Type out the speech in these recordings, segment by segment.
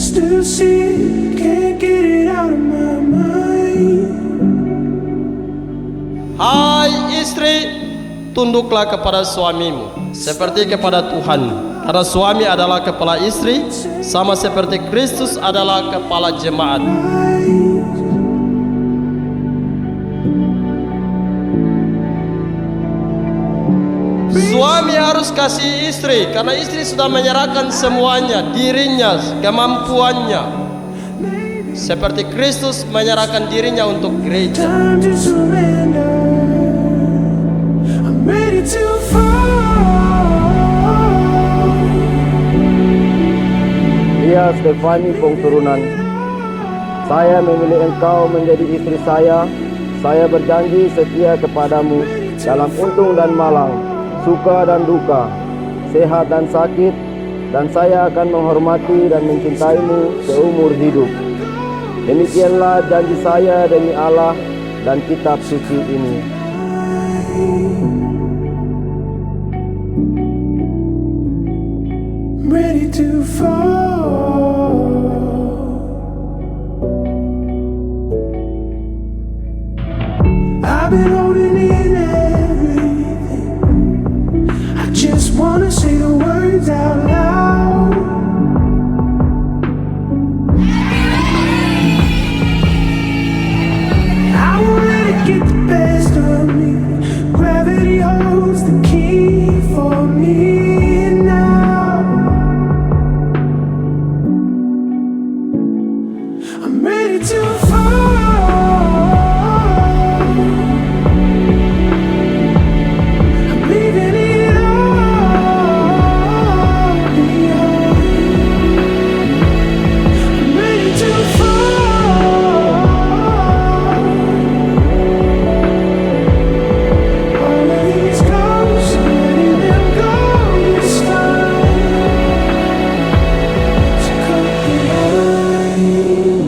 Still see, can't get it out of my mind. Hai istri, tunduklah kepada suamimu seperti kepada Tuhan, karena suami adalah kepala istri, sama seperti Kristus adalah kepala jemaat. Suami harus kasih istri, karena istri sudah menyerahkan semuanya, dirinya, kemampuannya, seperti Kristus menyerahkan dirinya untuk gereja. Time to surrender. I'm ready to fall. Dia Stefani Pongturunan, saya memilih engkau menjadi istri saya. Saya berjanji setia kepadamu dalam untung dan malang, suka dan duka, sehat dan sakit, dan saya akan menghormati dan mencintaimu seumur hidup. Demikianlah janji saya demi Allah dan kitab suci ini. Ready to fall. I've been holding in everything. I just wanna say the words out loud. I won't let it get the best of me. Gravity holds the key for me now. I'm ready to fall. I'm leaving it all behind. I'm ready to fall. All of these clothes, I'm letting them go this time. So cut the line.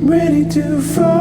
Ready to fall.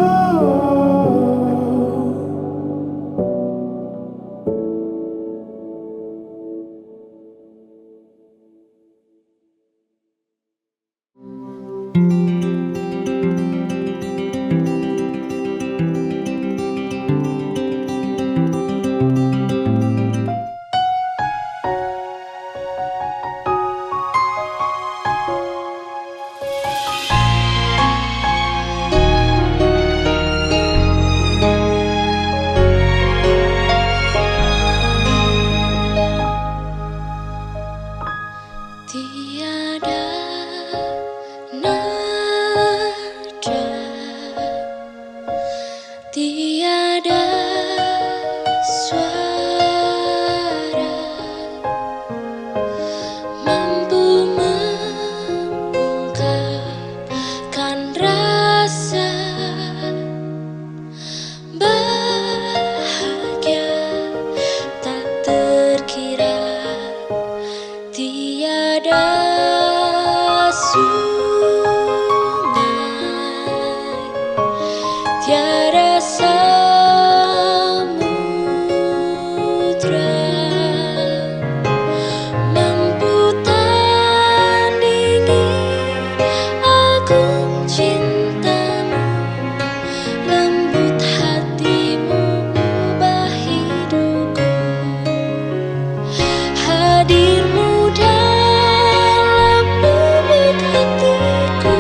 Tiada nada, tiada suara mampu mengungkapkan rasa bahagia tak terkira. Tiada sungai, tiada samudra mampu tandingi agung cintamu, lembut hatimu, ubah hidupku. Hadirmu dalam lubuk hatiku,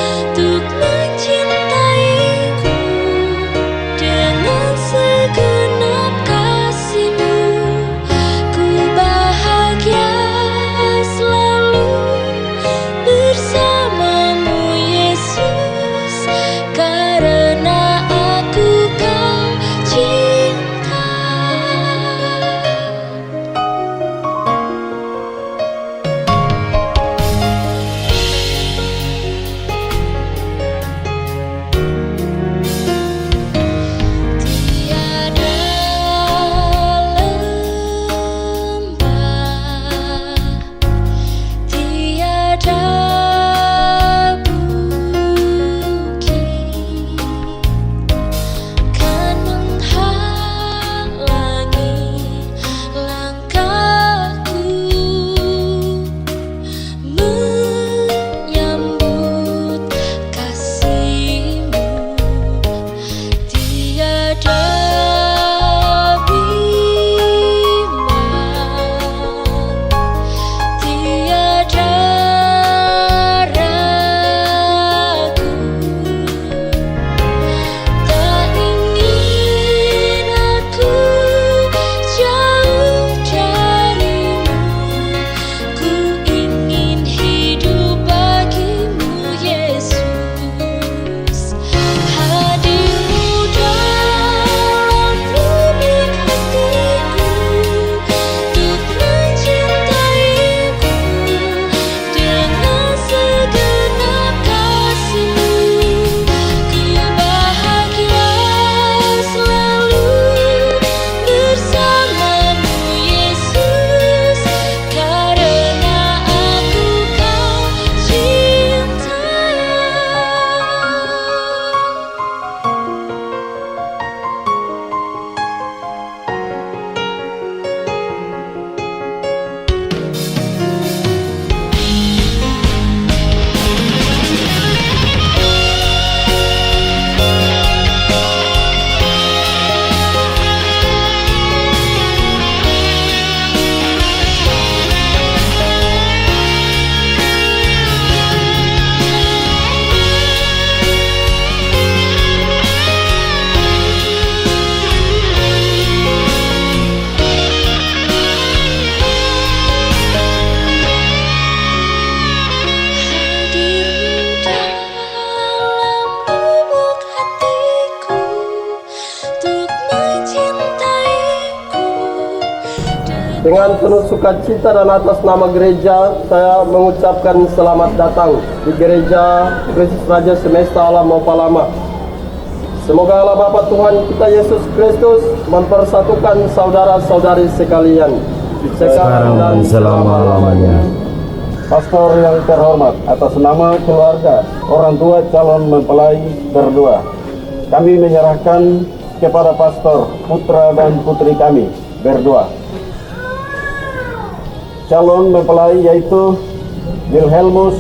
untuk mencintaiku. Dengan penuh sukacita dan atas nama gereja, saya mengucapkan selamat datang di gereja Kristus Raja Semesta Alam Opalama. Semoga Allah Bapa Tuhan kita Yesus Kristus mempersatukan saudara-saudari sekalian sekarang dan selama-lamanya. Pastor yang terhormat, atas nama keluarga orang tua calon mempelai berdua, kami menyerahkan kepada pastor putra dan putri kami berdua. Calon mempelai yaitu Wilhelmus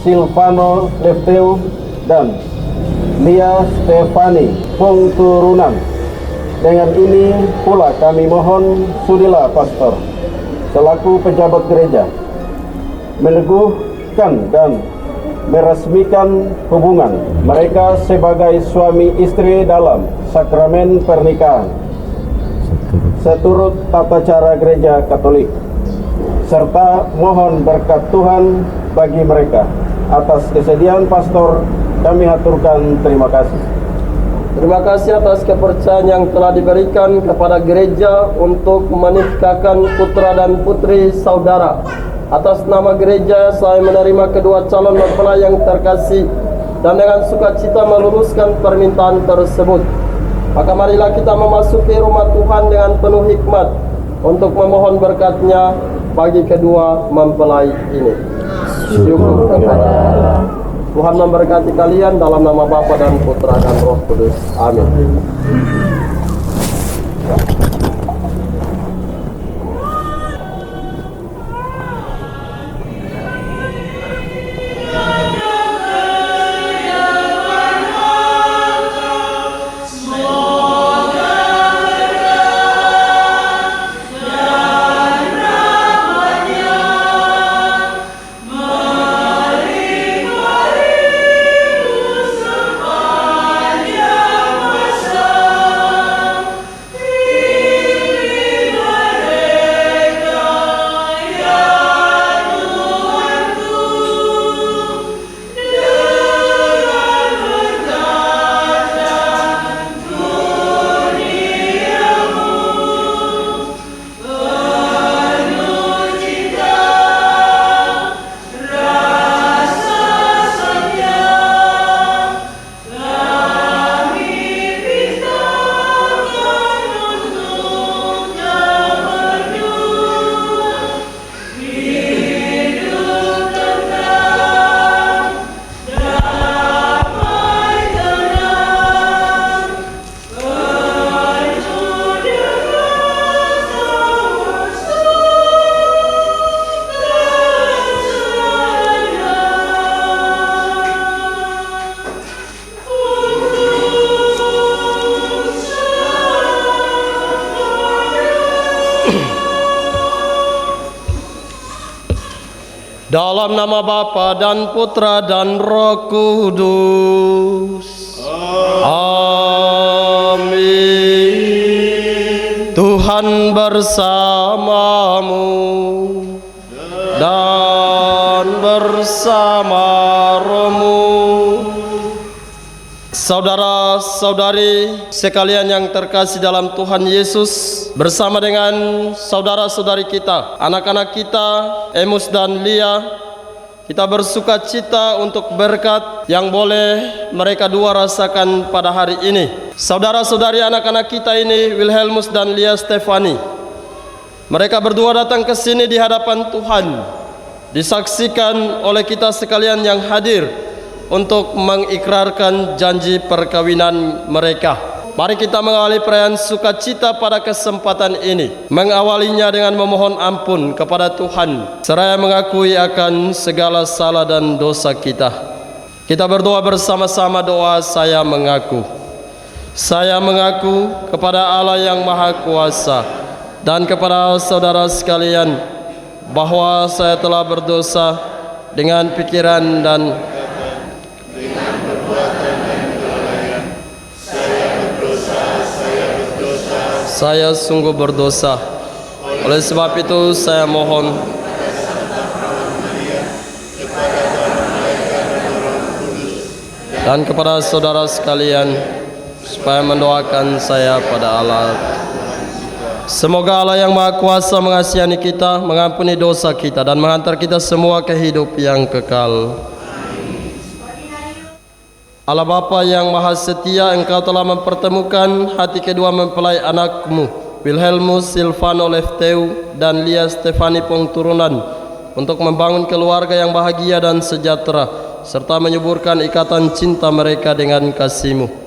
Silvano Lefteu dan Lia Stefani Pungturunan. Dengan ini pula kami mohon sudilah pastor selaku pejabat gereja meneguhkan dan meresmikan hubungan mereka sebagai suami istri dalam sakramen pernikahan seturut tata cara gereja Katolik, serta mohon berkat Tuhan bagi mereka. Atas kesediaan pastor kami aturkan terima kasih. Terima kasih atas kepercayaan yang telah diberikan kepada gereja untuk menikahkan putra dan putri saudara. Atas nama gereja saya menerima kedua calon mempelai yang terkasih dan dengan sukacita meluluskan permintaan tersebut. Maka marilah kita memasuki rumah Tuhan dengan penuh hikmat untuk memohon berkat-Nya bagi kedua mempelai ini. Syukur kepada Allah. Tuhan memberkati kalian dalam nama Bapa dan Putra dan Roh Kudus. Amin. Dalam nama Bapa dan Putra dan Roh Kudus. Amin. Tuhan bersamamu dan bersama rohmu. Saudara-saudari sekalian yang terkasih dalam Tuhan Yesus, bersama dengan saudara-saudari kita, anak-anak kita, Emus dan Lia, kita bersuka cita untuk berkat yang boleh mereka dua rasakan pada hari ini. Saudara-saudari anak-anak kita ini, Wilhelmus dan Lia Stefani, mereka berdua datang ke sini di hadapan Tuhan, disaksikan oleh kita sekalian yang hadir untuk mengikrarkan janji perkawinan mereka. Mari kita mengawali perayaan sukacita pada kesempatan ini, mengawalinya dengan memohon ampun kepada Tuhan, seraya mengakui akan segala salah dan dosa kita. Kita berdoa bersama-sama doa saya mengaku. Saya mengaku kepada Allah yang Maha Kuasa dan kepada saudara sekalian bahwa saya telah berdosa dengan pikiran dan saya sungguh berdosa. Oleh sebab itu saya mohon dan kepada saudara sekalian supaya mendoakan saya pada Allah. Semoga Allah yang Maha Kuasa mengasihani kita, mengampuni dosa kita, dan menghantar kita semua ke hidup yang kekal. Allah Bapa yang Maha Setia, Engkau telah mempertemukan hati kedua mempelai anakmu, Wilhelmus Silvano Lefteu dan Lia Stefani Pongturunan, untuk membangun keluarga yang bahagia dan sejahtera, serta menyuburkan ikatan cinta mereka dengan kasih-Mu.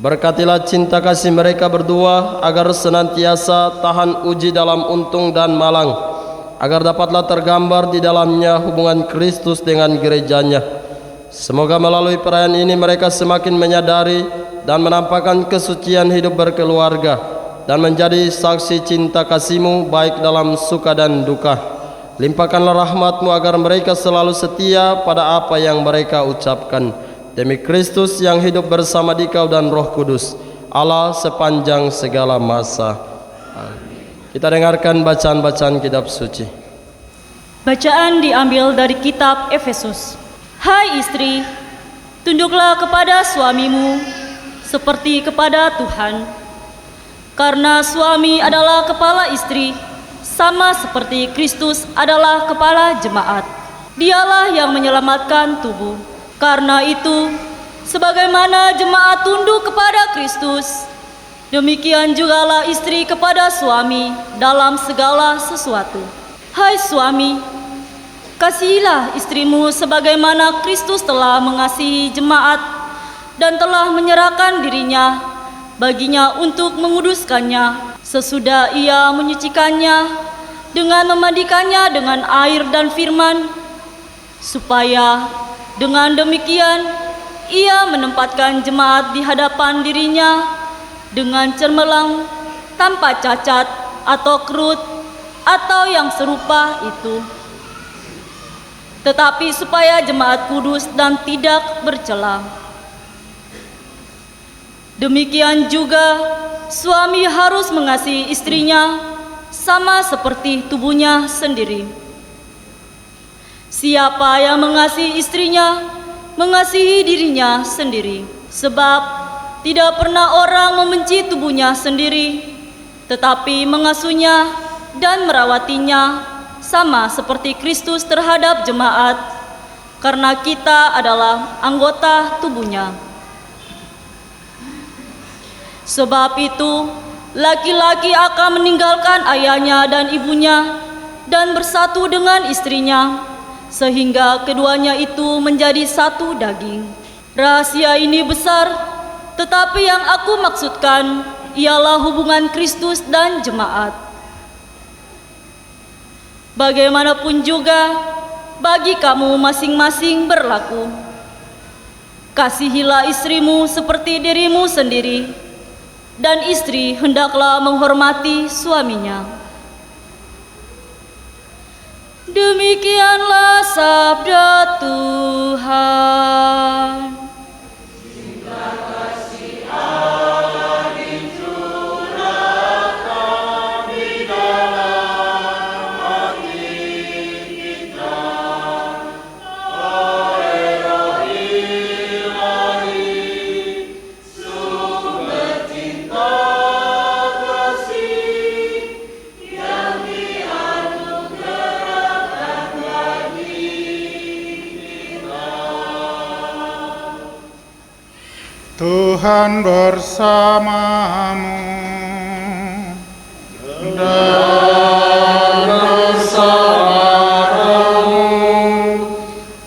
Berkatilah cinta kasih mereka berdua agar senantiasa tahan uji dalam untung dan malang, agar dapatlah tergambar di dalamnya hubungan Kristus dengan gerejanya. Semoga melalui perayaan ini mereka semakin menyadari dan menampakkan kesucian hidup berkeluarga dan menjadi saksi cinta kasih-Mu baik dalam suka dan duka. Limpahkanlah rahmat-Mu agar mereka selalu setia pada apa yang mereka ucapkan. Demi Kristus yang hidup bersama Dikau dan Roh Kudus, Allah sepanjang segala masa. Kita dengarkan bacaan-bacaan kitab suci. Bacaan diambil dari kitab Efesus. Hai istri, tunduklah kepada suamimu seperti kepada Tuhan. Karena suami adalah kepala istri, sama seperti Kristus adalah kepala jemaat. Dialah yang menyelamatkan tubuh. Karena itu, sebagaimana jemaat tunduk kepada Kristus, demikian jugalah istri kepada suami dalam segala sesuatu. Hai suami, kasihilah istrimu sebagaimana Kristus telah mengasihi jemaat dan telah menyerahkan dirinya baginya untuk menguduskannya, sesudah ia menyucikannya dengan memandikannya dengan air dan firman, supaya dengan demikian ia menempatkan jemaat di hadapan dirinya dengan cemerlang, tanpa cacat atau kerut atau yang serupa itu, tetapi supaya jemaat kudus dan tidak bercela. Demikian juga suami harus mengasihi istrinya sama seperti tubuhnya sendiri. Siapa yang mengasihi istrinya, mengasihi dirinya sendiri. Sebab tidak pernah orang membenci tubuhnya sendiri, tetapi mengasuhnya dan merawatinya, sama seperti Kristus terhadap jemaat, karena kita adalah anggota tubuhnya. Sebab itu, laki-laki akan meninggalkan ayahnya dan ibunya dan bersatu dengan istrinya, sehingga keduanya itu menjadi satu daging. Rahasia ini besar, tetapi yang aku maksudkan ialah hubungan Kristus dan jemaat. Bagaimanapun juga bagi kamu masing-masing berlaku. Kasihilah istrimu seperti dirimu sendiri, dan istri hendaklah menghormati suaminya. Demikianlah sabda Tuhan. Tuhan bersamamu dan bersamamu.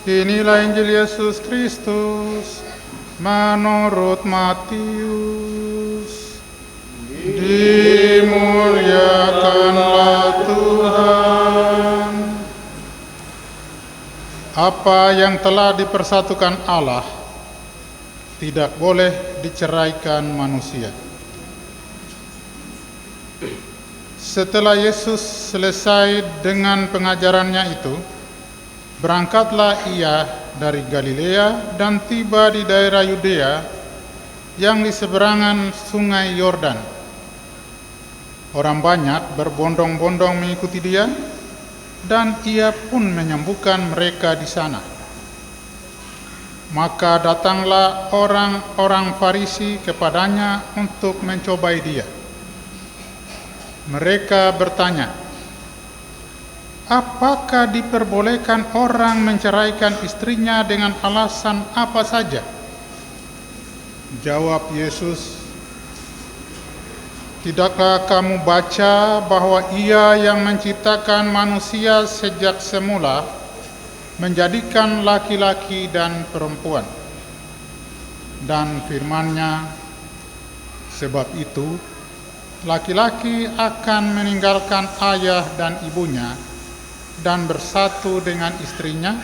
Inilah Injil Yesus Kristus menurut Matius. Dimuliakanlah Tuhan. Apa yang telah dipersatukan Allah tidak boleh diceraikan manusia. Setelah Yesus selesai dengan pengajarannya itu, berangkatlah ia dari Galilea dan tiba di daerah Yudea yang di seberangan sungai Yordan. Orang banyak berbondong-bondong mengikuti dia, dan ia pun menyembuhkan mereka di sana. Maka datanglah orang-orang Farisi kepadanya untuk mencobai dia. Mereka bertanya, apakah diperbolehkan orang menceraikan istrinya dengan alasan apa saja? Jawab Yesus, tidakkah kamu baca bahwa Ia yang menciptakan manusia sejak semula menjadikan laki-laki dan perempuan? Dan firman-Nya, sebab itu laki-laki akan meninggalkan ayah dan ibunya dan bersatu dengan istrinya,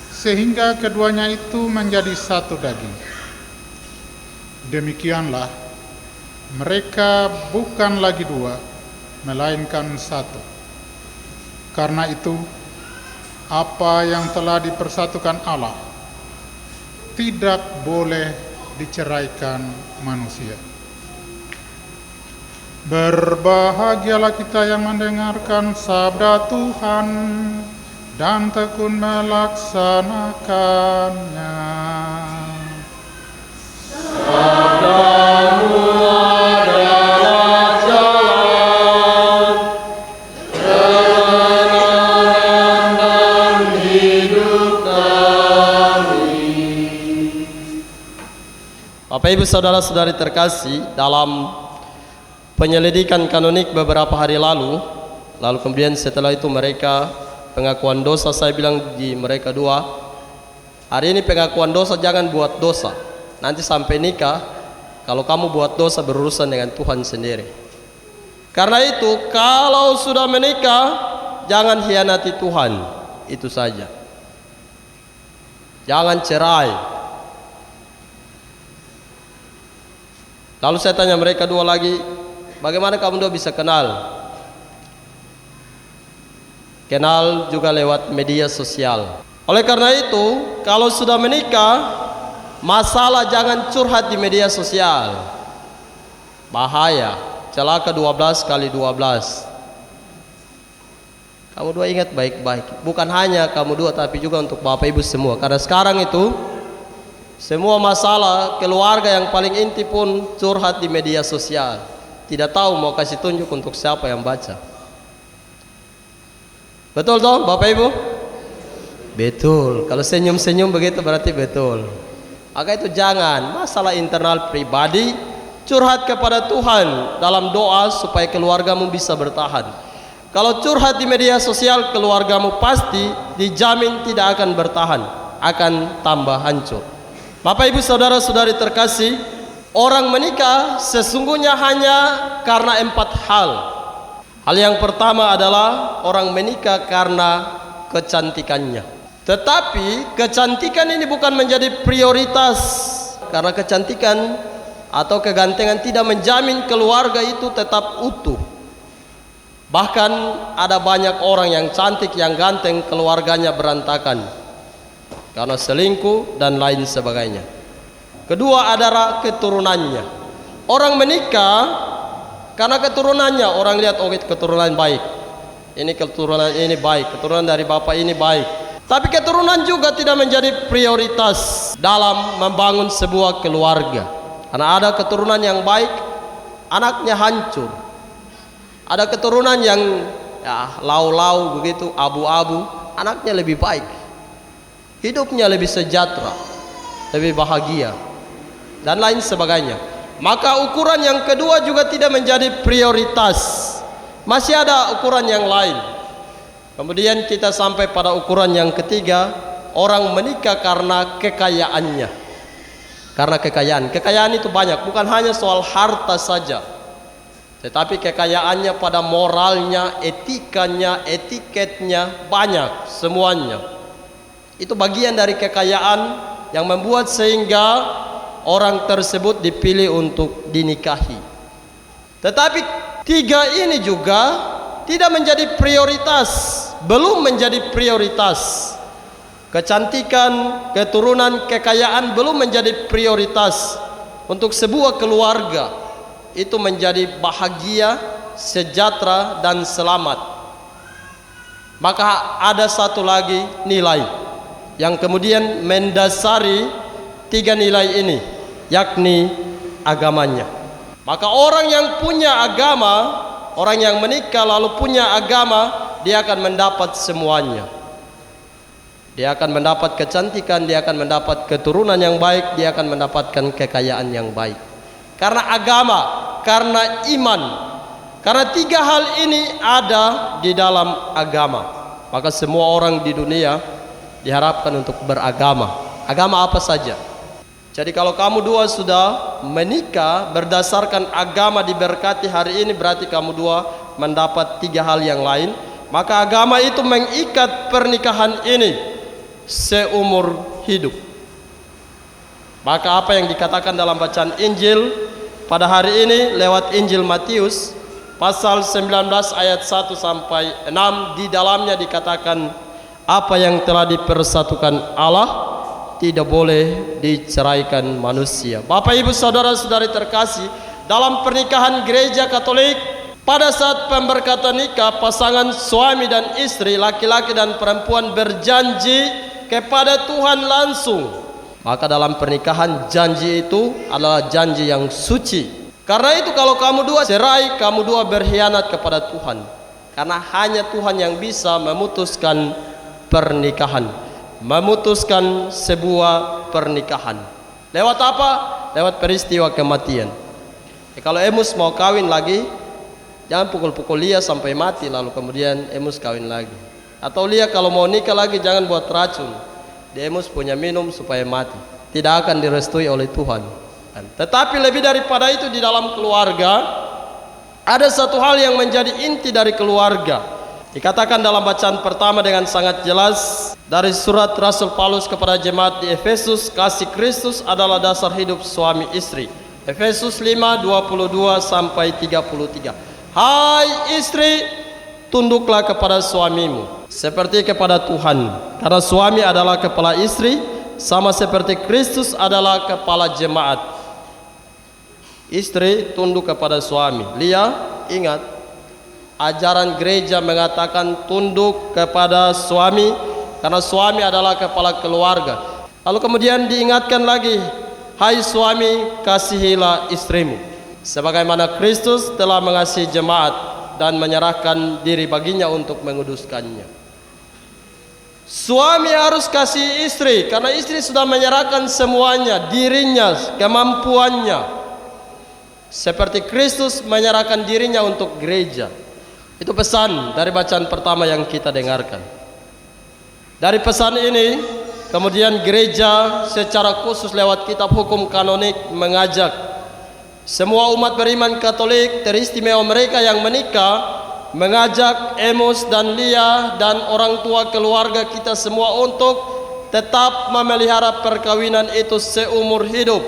sehingga keduanya itu menjadi satu daging. Demikianlah, mereka bukan lagi dua, melainkan satu. Karena itu, apa yang telah dipersatukan Allah tidak boleh diceraikan manusia. Berbahagialah kita yang mendengarkan sabda Tuhan dan tekun melaksanakannya. Bapak Ibu Saudara-saudari terkasih, dalam penyelidikan kanonik beberapa hari lalu kemudian setelah itu mereka pengakuan dosa, saya bilang di mereka dua, hari ini pengakuan dosa, jangan buat dosa. Nanti sampai nikah, kalau kamu buat dosa berurusan dengan Tuhan sendiri. Karena itu, kalau sudah menikah, jangan hianati Tuhan, itu saja. Jangan cerai. Lalu saya tanya mereka dua lagi, bagaimana kamu dua bisa kenal? Kenal juga lewat media sosial. Oleh karena itu, kalau sudah menikah, masalah jangan curhat di media sosial. Bahaya, celaka 12 kali 12. Kamu dua ingat baik-baik, bukan hanya kamu dua tapi juga untuk Bapak Ibu semua. Karena sekarang itu semua masalah keluarga yang paling inti pun curhat di media sosial. Tidak tahu mau kasih tunjuk untuk siapa yang baca. Betul toh Bapak Ibu? Betul. Kalau senyum-senyum begitu berarti betul. Maka itu jangan masalah internal pribadi, curhat kepada Tuhan dalam doa supaya keluargamu bisa bertahan. Kalau curhat di media sosial, keluargamu pasti dijamin tidak akan bertahan, akan tambah hancur. Bapak Ibu Saudara-saudari terkasih, orang menikah sesungguhnya hanya karena 4 hal. Hal yang pertama adalah orang menikah karena kecantikannya. Tetapi kecantikan ini bukan menjadi prioritas, karena kecantikan atau kegantengan tidak menjamin keluarga itu tetap utuh. Bahkan ada banyak orang yang cantik, yang ganteng, keluarganya berantakan karena selingkuh dan lain sebagainya. Kedua adalah keturunannya. Orang menikah karena keturunannya, orang lihat oh keturunan baik, ini keturunan ini baik, keturunan dari bapak ini baik. Tapi keturunan juga tidak menjadi prioritas dalam membangun sebuah keluarga. Karena ada keturunan yang baik, anaknya hancur. Ada keturunan yang lau-lau begitu, abu-abu, anaknya lebih baik. Hidupnya lebih sejahtera, lebih bahagia, dan lain sebagainya. Maka ukuran yang kedua juga tidak menjadi prioritas. Masih ada ukuran yang lain. Kemudian kita sampai pada ukuran yang ketiga, orang menikah karena kekayaannya. Karena kekayaan itu banyak, bukan hanya soal harta saja, tetapi kekayaannya pada moralnya, etikanya, etiketnya, banyak semuanya. Itu bagian dari kekayaan yang membuat sehingga orang tersebut dipilih untuk dinikahi. Tetapi tiga ini juga tidak menjadi prioritas, belum menjadi prioritas. Kecantikan, keturunan, kekayaan belum menjadi prioritas untuk sebuah keluarga. Itu menjadi bahagia, sejahtera, dan selamat. Maka ada satu lagi nilai yang kemudian mendasari tiga nilai ini, yakni agamanya. Maka orang yang punya agama, Orang yang menikah lalu punya agama, dia akan mendapat semuanya. Dia akan mendapat kecantikan, dia akan mendapat keturunan yang baik, dia akan mendapatkan kekayaan yang baik. Karena agama, karena iman. Karena tiga hal ini ada di dalam agama. Maka semua orang di dunia diharapkan untuk beragama. Agama apa saja. Jadi kalau kamu dua sudah menikah berdasarkan agama diberkati hari ini, berarti kamu dua mendapat tiga hal yang lain. Maka agama itu mengikat pernikahan ini seumur hidup. Maka apa yang dikatakan dalam bacaan Injil pada hari ini lewat Injil Matius pasal 19 ayat 1 sampai 6, di dalamnya dikatakan apa yang telah dipersatukan Allah tidak boleh diceraikan manusia. Bapak Ibu saudara-saudari terkasih, dalam pernikahan gereja Katolik, pada saat pemberkatan nikah, pasangan suami dan istri, laki-laki dan perempuan berjanji kepada Tuhan langsung. Maka dalam pernikahan janji itu adalah janji yang suci. Karena itu kalau kamu dua cerai, kamu dua berkhianat kepada Tuhan. Karena hanya Tuhan yang bisa memutuskan pernikahan, memutuskan sebuah pernikahan. Lewat apa? Lewat peristiwa kematian. Kalau Emus mau kawin lagi, jangan pukul-pukul Lia sampai mati lalu kemudian Emus kawin lagi. Atau Lia kalau mau nikah lagi jangan buat racun, di Emus punya minum supaya mati. Tidak akan direstui oleh Tuhan. Tetapi lebih daripada itu, di dalam keluarga ada satu hal yang menjadi inti dari keluarga. Dikatakan dalam bacaan pertama dengan sangat jelas dari surat Rasul Paulus kepada jemaat di Efesus, kasih Kristus adalah dasar hidup suami istri. Efesus 5:22 sampai 33. Hai istri, tunduklah kepada suamimu seperti kepada Tuhan, karena suami adalah kepala istri, sama seperti Kristus adalah kepala jemaat. Istri tunduk kepada suami. Lia, ingat, ajaran gereja mengatakan tunduk kepada suami karena suami adalah kepala keluarga. Lalu kemudian diingatkan lagi, hai suami, kasihilah istrimu sebagaimana Kristus telah mengasihi jemaat dan menyerahkan diri baginya untuk menguduskannya. Suami harus kasih istri karena istri sudah menyerahkan semuanya, dirinya, kemampuannya, seperti Kristus menyerahkan dirinya untuk gereja. Itu pesan dari bacaan pertama yang kita dengarkan. Dari pesan ini kemudian gereja secara khusus lewat kitab hukum kanonik mengajak semua umat beriman Katolik, teristimewa mereka yang menikah, mengajak Emus dan Lia dan orang tua keluarga kita semua untuk tetap memelihara perkawinan itu seumur hidup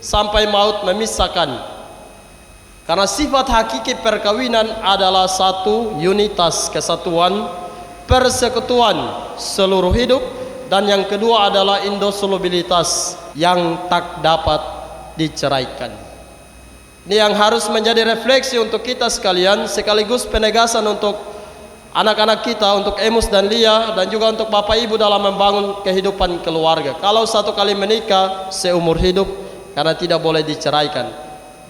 sampai maut memisahkan. Karena sifat hakiki perkawinan adalah satu, unitas, kesatuan, persekutuan seluruh hidup, dan yang kedua adalah indissolubilitas yang tak dapat diceraikan. Ini yang harus menjadi refleksi untuk kita sekalian, sekaligus penegasan untuk anak-anak kita, untuk Emus dan Lia, dan juga untuk Bapak Ibu dalam membangun kehidupan keluarga. Kalau satu kali menikah seumur hidup, karena tidak boleh diceraikan.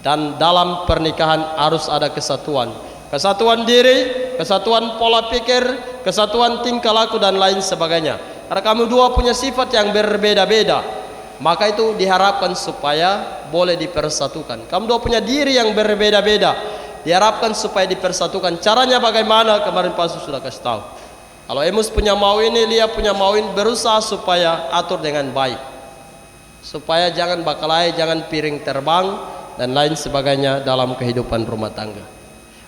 Dan dalam pernikahan harus ada kesatuan. Kesatuan diri, kesatuan pola pikir, kesatuan tingkah laku dan lain sebagainya. Karena kamu dua punya sifat yang berbeda-beda, maka itu diharapkan supaya boleh dipersatukan. Kamu dua punya diri yang berbeda-beda, diharapkan supaya dipersatukan. Caranya bagaimana? Kemarin Pastor sudah kasih tahu. Kalau Emus punya mau ini, Lia punya mau ini, berusaha supaya atur dengan baik, supaya jangan bakalai, jangan piring terbang dan lain sebagainya dalam kehidupan rumah tangga.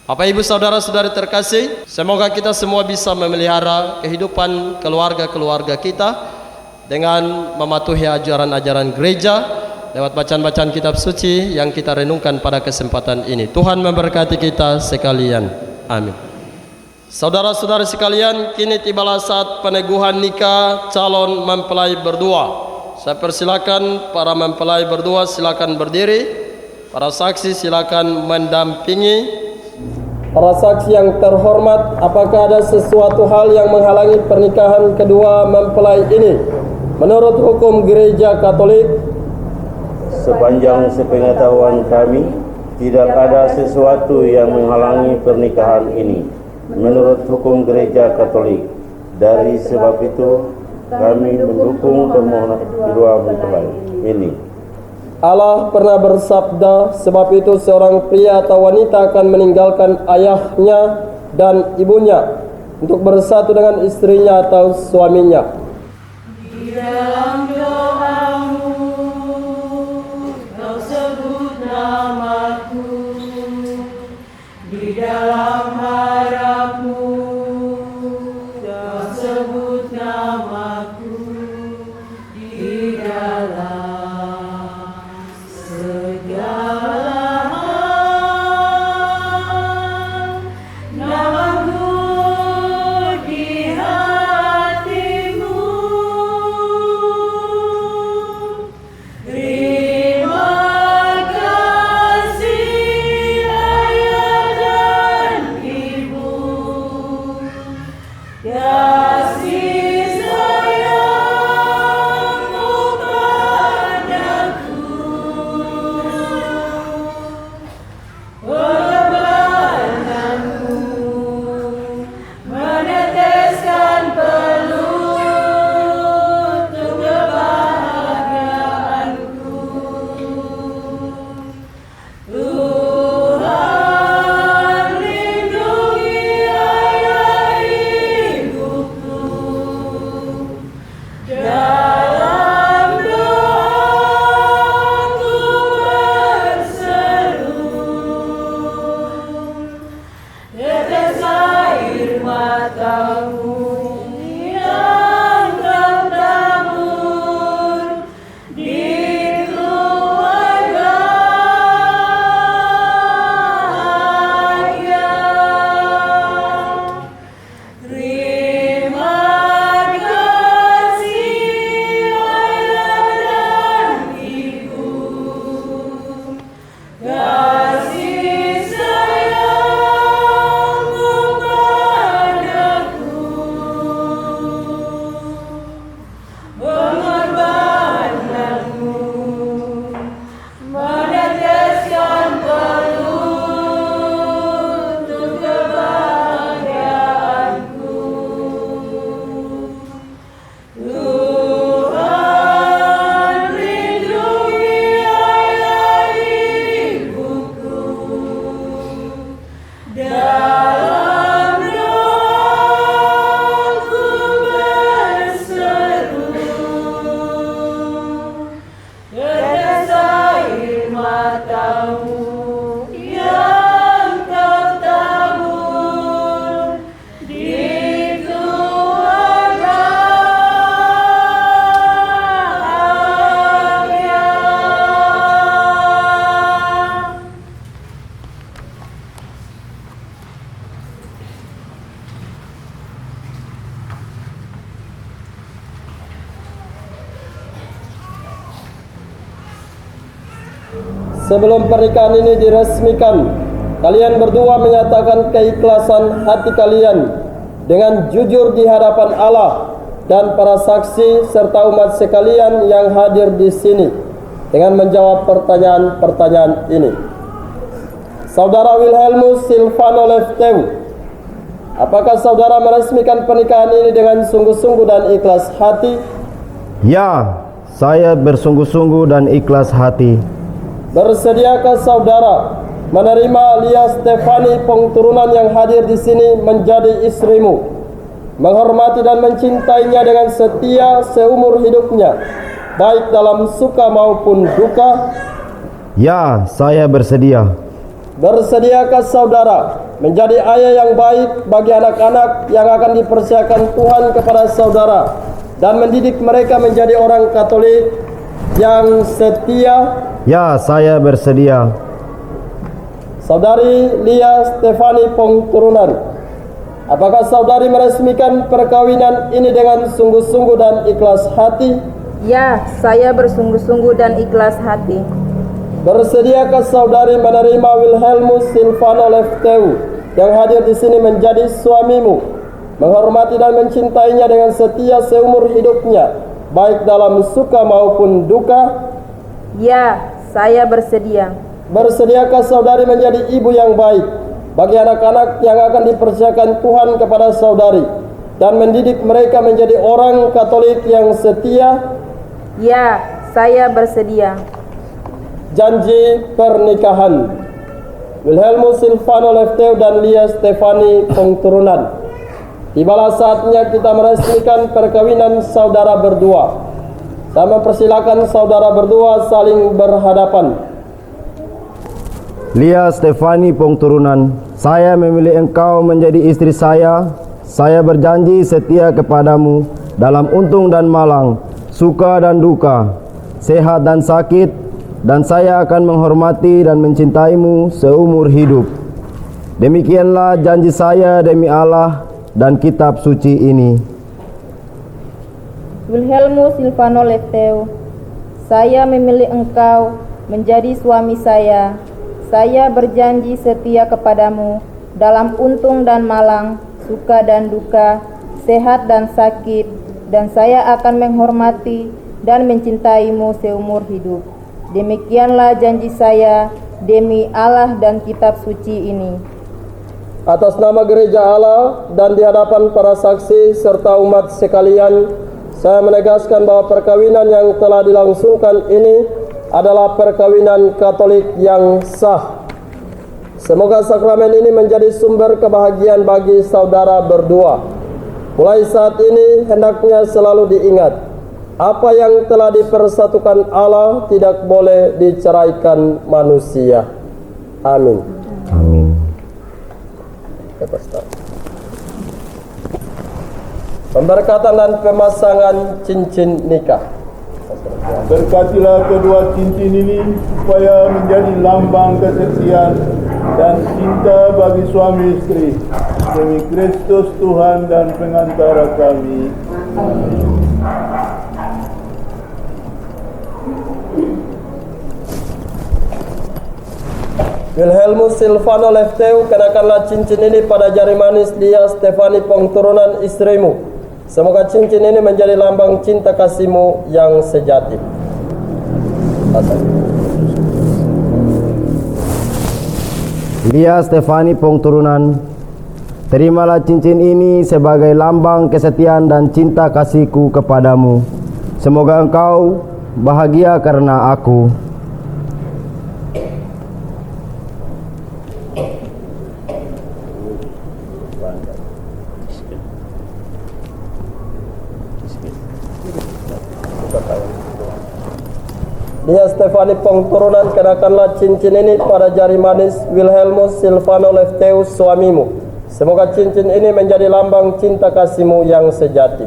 Bapak Ibu saudara-saudari terkasih, semoga kita semua bisa memelihara kehidupan keluarga-keluarga kita dengan mematuhi ajaran-ajaran gereja lewat bacaan-bacaan kitab suci yang kita renungkan pada kesempatan ini. Tuhan memberkati kita sekalian. Amin. Saudara-saudari sekalian, kini tibalah saat peneguhan nikah calon mempelai berdua. Saya persilakan para mempelai berdua silakan berdiri. Para saksi silakan mendampingi. Para saksi yang terhormat, apakah ada sesuatu hal yang menghalangi pernikahan kedua mempelai ini? Menurut hukum gereja Katolik, sepanjang sepengetahuan kami, tidak ada sesuatu yang menghalangi pernikahan ini menurut hukum gereja Katolik. Dari sebab itu, kami mendukung permohonan kedua mempelai ini. Allah pernah bersabda, sebab itu seorang pria atau wanita akan meninggalkan ayahnya dan ibunya untuk bersatu dengan istrinya atau suaminya. Di dalam doamu, kau sebut namaku. Di dalam harapmu, kau sebut namaku. Di dalam segala hal, namaku di hatimu. Terima kasih ayah dan ibu, kasih sayangmu padaku, pengorbananmu meneteskan peluh untuk kebahagiaanku. Tuhan lindungi ayah ibuku, dalam doaku berseru, tetes air matamu yang tertabur di keluarga. Terima kasih ayah dan ibu, kasih sayangmu padaku, pengorbananmu meneteskan peluh untuk kebahagiaanku. Tuhan lindungi ayah ibuku, dalam doaku berseru, tetes air matamu yang tertabur di keluarga. Sebelum pernikahan ini diresmikan, kalian berdua menyatakan keikhlasan hati kalian dengan jujur di hadapan Allah dan para saksi serta umat sekalian yang hadir di sini dengan menjawab pertanyaan-pertanyaan ini. Saudara Wilhelmus Silvano Lefteu, apakah saudara meresmikan pernikahan ini dengan sungguh-sungguh dan ikhlas hati? Ya, saya bersungguh-sungguh dan ikhlas hati. Bersediakah saudara menerima Lia Stefani pengturunan yang hadir di sini menjadi istrimu, menghormati dan mencintainya dengan setia seumur hidupnya, baik dalam suka maupun duka? Ya, saya bersedia. Bersediakah saudara menjadi ayah yang baik bagi anak-anak yang akan dipersiapkan Tuhan kepada saudara dan mendidik mereka menjadi orang Katolik yang setia? Ya, saya bersedia. Saudari Lia Stefani pengturunan, apakah saudari meresmikan perkawinan ini dengan sungguh-sungguh dan ikhlas hati? Ya, saya bersungguh-sungguh dan ikhlas hati. Bersediakah saudari menerima Wilhelmus Silvano Lefteu yang hadir di sini menjadi suamimu, menghormati dan mencintainya dengan setia seumur hidupnya, baik dalam suka maupun duka? Ya, saya bersedia. Bersediakah saudari menjadi ibu yang baik bagi anak-anak yang akan dipercayakan Tuhan kepada saudari dan mendidik mereka menjadi orang Katolik yang setia? Ya, saya bersedia. Janji pernikahan Wilhelmus Silvano Lefteu dan Lia Stefani Pongturunan. Tibalah saatnya kita meresmikan perkawinan saudara berdua. Saya mempersilakan saudara berdua saling berhadapan. Lia Stefani Pongturunan, saya memilih engkau menjadi istri saya. Saya berjanji setia kepadamu dalam untung dan malang, suka dan duka, sehat dan sakit, dan saya akan menghormati dan mencintaimu seumur hidup. Demikianlah janji saya demi Allah dan kitab suci ini. Wilhelmus Silvano Lefteu, saya memilih engkau menjadi suami saya. Saya berjanji setia kepadamu dalam untung dan malang, suka dan duka, sehat dan sakit, dan saya akan menghormati dan mencintaimu seumur hidup. Demikianlah janji saya demi Allah dan kitab suci ini. Atas nama gereja Allah dan di hadapan para saksi serta umat sekalian, saya menegaskan bahwa perkawinan yang telah dilangsungkan ini adalah perkawinan Katolik yang sah. Semoga sakramen ini menjadi sumber kebahagiaan bagi saudara berdua. Mulai saat ini hendaknya selalu diingat, apa yang telah dipersatukan Allah tidak boleh diceraikan manusia. Amin. Amin. Pemberkatan dan pemasangan cincin nikah. Berkatilah kedua cincin ini supaya menjadi lambang keseksian dan cinta bagi suami istri demi Kristus Tuhan dan pengantara kami. Amin. Wilhelmus Silvano Lefteu, kenakanlah cincin ini pada jari manis Lia Stefani Pongturunan istrimu. Semoga cincin ini menjadi lambang cinta kasihmu yang sejati. Lia Stefani Pongturunan, terimalah cincin ini sebagai lambang kesetiaan dan cinta kasihku kepadamu. Semoga engkau bahagia karena aku. Lia Stefani Pongturunan, kenakanlah cincin ini pada jari manis Wilhelmus Silvano Lefteu suamimu. Semoga cincin ini menjadi lambang cinta kasihmu yang sejati.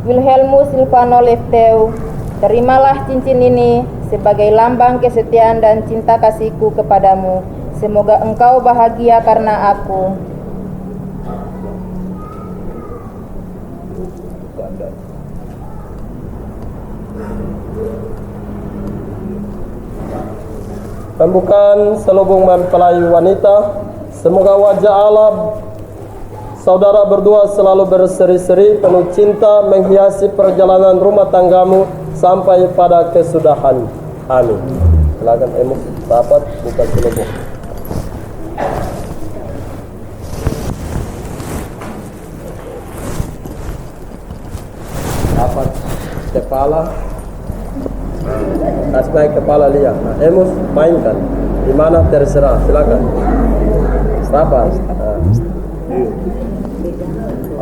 Wilhelmus Silvano Lefteu, terimalah cincin ini sebagai lambang kesetiaan dan cinta kasihku kepadamu. Semoga engkau bahagia karena aku. Pembukaan selubung mempelai wanita. Semoga wajah Allah saudara berdua selalu berseri-seri, penuh cinta, menghiasi perjalanan rumah tanggamu sampai pada kesudahan. Amin. Silakan Emus dapat buka selubung. Dapat kepala, kasih kepala Lia. Nah, Emus mainkan, di mana terserah. Silakan. Dapat.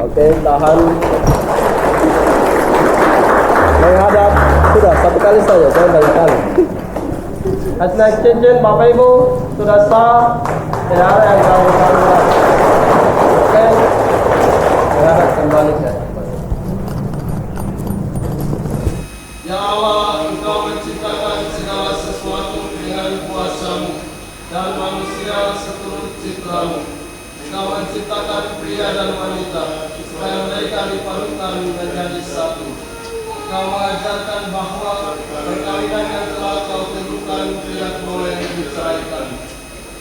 Oke, tahan. Menghadap. Sudah satu kali saja, jangan banyak kali. Kasih cincin Bapak Ibu sudah sah. Tidak ada yang tahu. Oke. Menghadap kembali ya. Ya Allah, Engkau menciptakan segala sesuatu dengan kuasa-Mu dan manusia seturut cipta-Mu. Engkau menciptakan pria dan wanita supaya mereka dipadukan menjadi satu. Engkau mengajarkan bahwa perkawinan yang telah Kau tentukan tidak boleh diceraikan.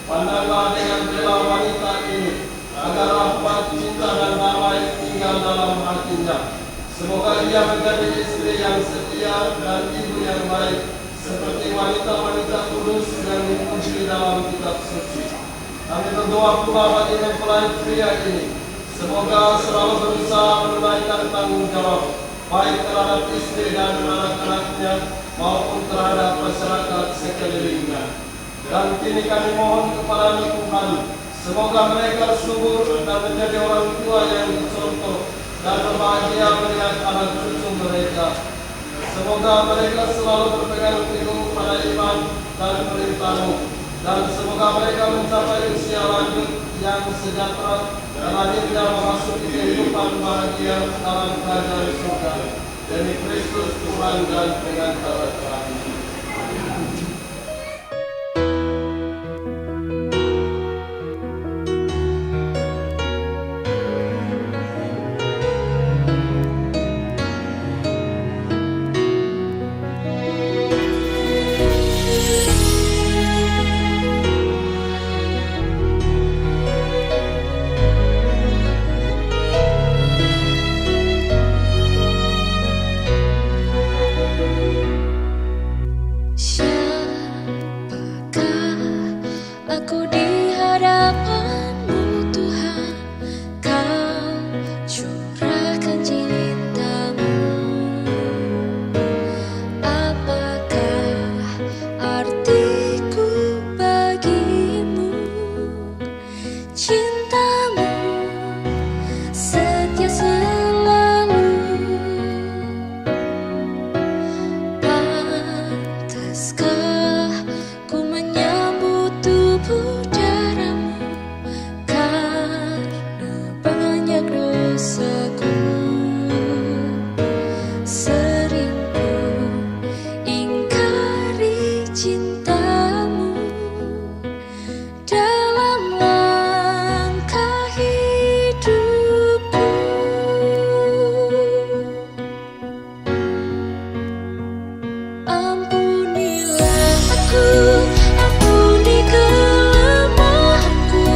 Pandanglah dengan bela wanita ini agar Semoga ia menjadi istri yang setia dan ibu yang baik, seperti wanita-wanita kudus yang dipuji dalam kitab suci. Kami berdoa pula bagi mempelai pria ini, semoga selalu berusaha menunaikan tanggung jawab, baik terhadap istri dan anak-anaknya maupun terhadap masyarakat sekelilingnya. Dan kini kami mohon kepada Tuhan, semoga mereka subur dan menjadi orang tua yang dicontoh dan berbahagia melihat anak cucu mereka. Semoga mereka selalu berpegang teguh pada iman dan perintah-Mu, dan semoga mereka mencapai usia lanjut yang sejahtera dan akhirnya memasuki kehidupan bahagia dalam kerajaan surga. Demi Kristus Tuhan dan pengantara kami. Aku di hadapan-Mu Tuhan, Kau curahkan cinta-Mu. Apakah artiku bagimu? Cinta-Mu setia selalu. Pantaskah ku menyambut tubuh darah-Mu karena banyak dosaku? Sering ku ingkari cinta-Mu dalam langkah hidupku. Ampunilah aku, ampuni kelemahanku,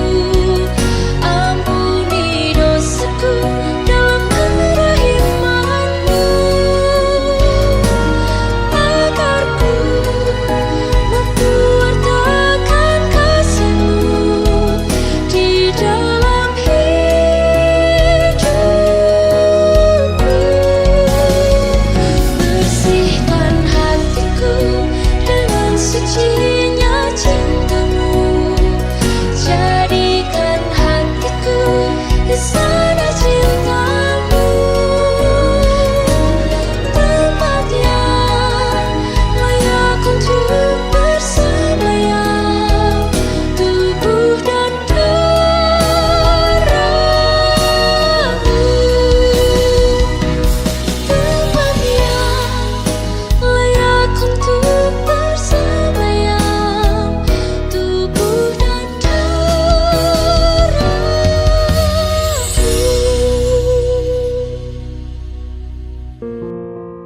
ampuni dosaku dalam kerahiman-Mu, agar ku mampu wartakan kasih-Mu di dalam hidupku. Bersihkan hatiku dengan sucinya cinta-Mu, jadikan hatiku istana cinta-Mu, tempat yang layak untuk bersemayam, tubuh dan darah-Mu, tempat yang layak untuk bersemayam, tubuh dan darah-Mu.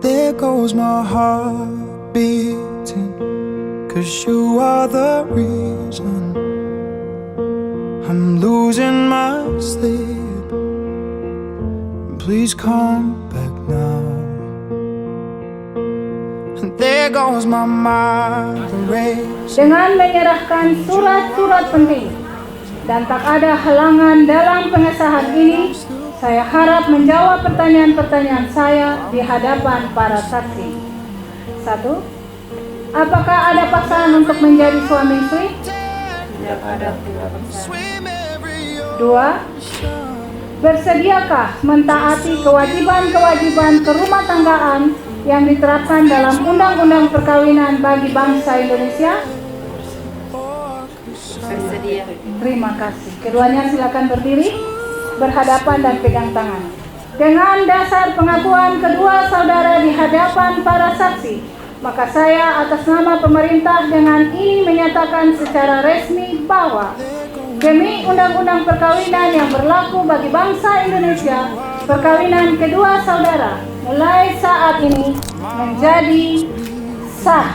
There goes my heart beating, 'cause You are the reason I'm losing my sleep. Please come back now. And there goes my mind racing. Dengan menyerahkan surat-surat penting dan tak ada halangan dalam pengesahan ini, saya harap menjawab pertanyaan-pertanyaan saya di hadapan para saksi. 1. Apakah ada paksaan untuk menjadi suami istri? Tidak ada paksaan. 2. Bersediakah mentaati kewajiban-kewajiban kerumah tanggaan yang diterapkan dalam Undang-Undang Perkawinan bagi bangsa Indonesia? Bersedia. Terima kasih. Keduanya silakan berdiri, berhadapan dan pegang tangan. Dengan dasar pengakuan kedua saudara di hadapan para saksi, maka saya atas nama pemerintah dengan ini menyatakan secara resmi bahwa demi Undang-Undang Perkawinan yang berlaku bagi bangsa Indonesia, perkawinan kedua saudara mulai saat ini menjadi sah.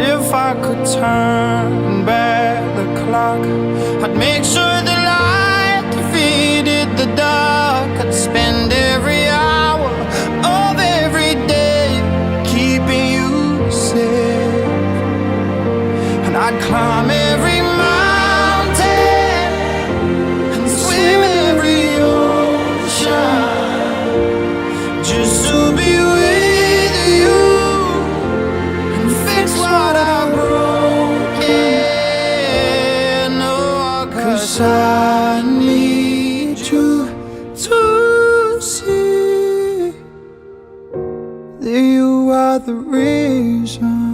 If I could turn back the clock, I'd make sure that I'd climb every mountain and swim every ocean just to be with you and fix what I've broken. Oh, 'cause I need you to see that you are the reason.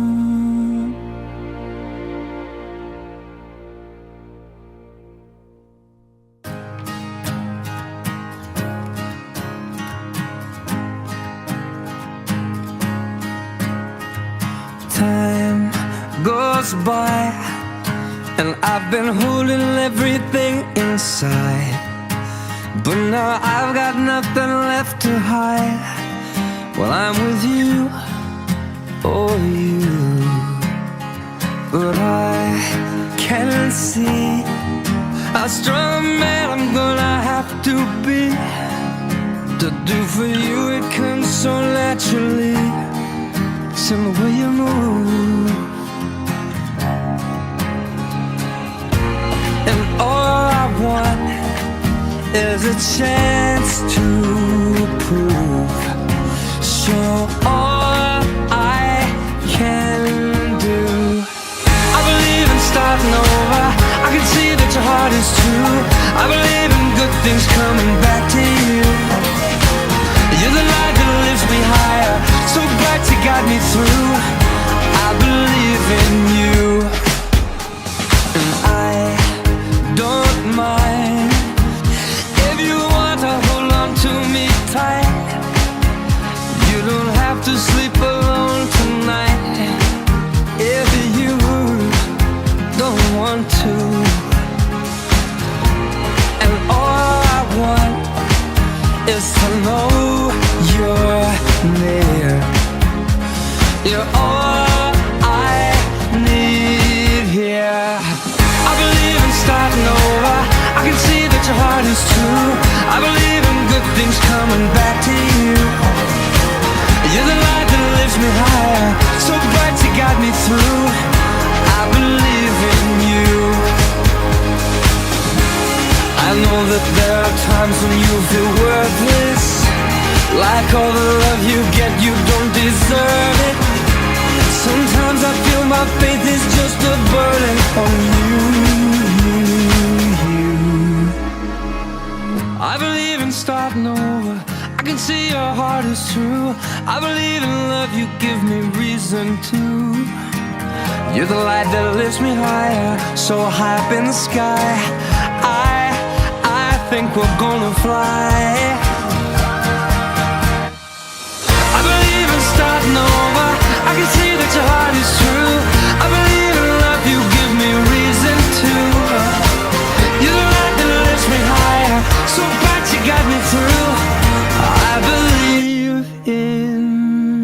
Time goes by and I've been holding everything inside, but now I've got nothing left to hide. Well, I'm with you, oh you, but I can't see how strong a man I'm gonna have to be to do for you. It comes so naturally, it's in the way you move, and all I want is a chance to prove, show all I can do. I believe in starting over, I can see that your heart is true. I believe in good things coming back to you. You're the light that lifts me higher, so bright you got me through. I believe in you, and I don't mind if you want to hold on to me tight. You don't have to sleep alone tonight if you don't want to. And all I want is to know you're near. You're all I need here. I believe in starting over, I can see that your heart is true. I believe in good things coming back to you. You're the light that lifts me higher, so bright you got me through. I believe in you. I know that there are times when you feel worthless, like all the love you get you don't deserve it. Sometimes I feel my faith is just a burden on you. I believe in starting over, I can see your heart is true. I believe in love, you give me reason to. You're the light that lifts me higher, so high up in the sky. I think we're gonna fly. I believe in starting over, I can see that your heart is true. I believe in love, you give me reason to. You're the light that lifts me higher, so bright you got me through. I believe in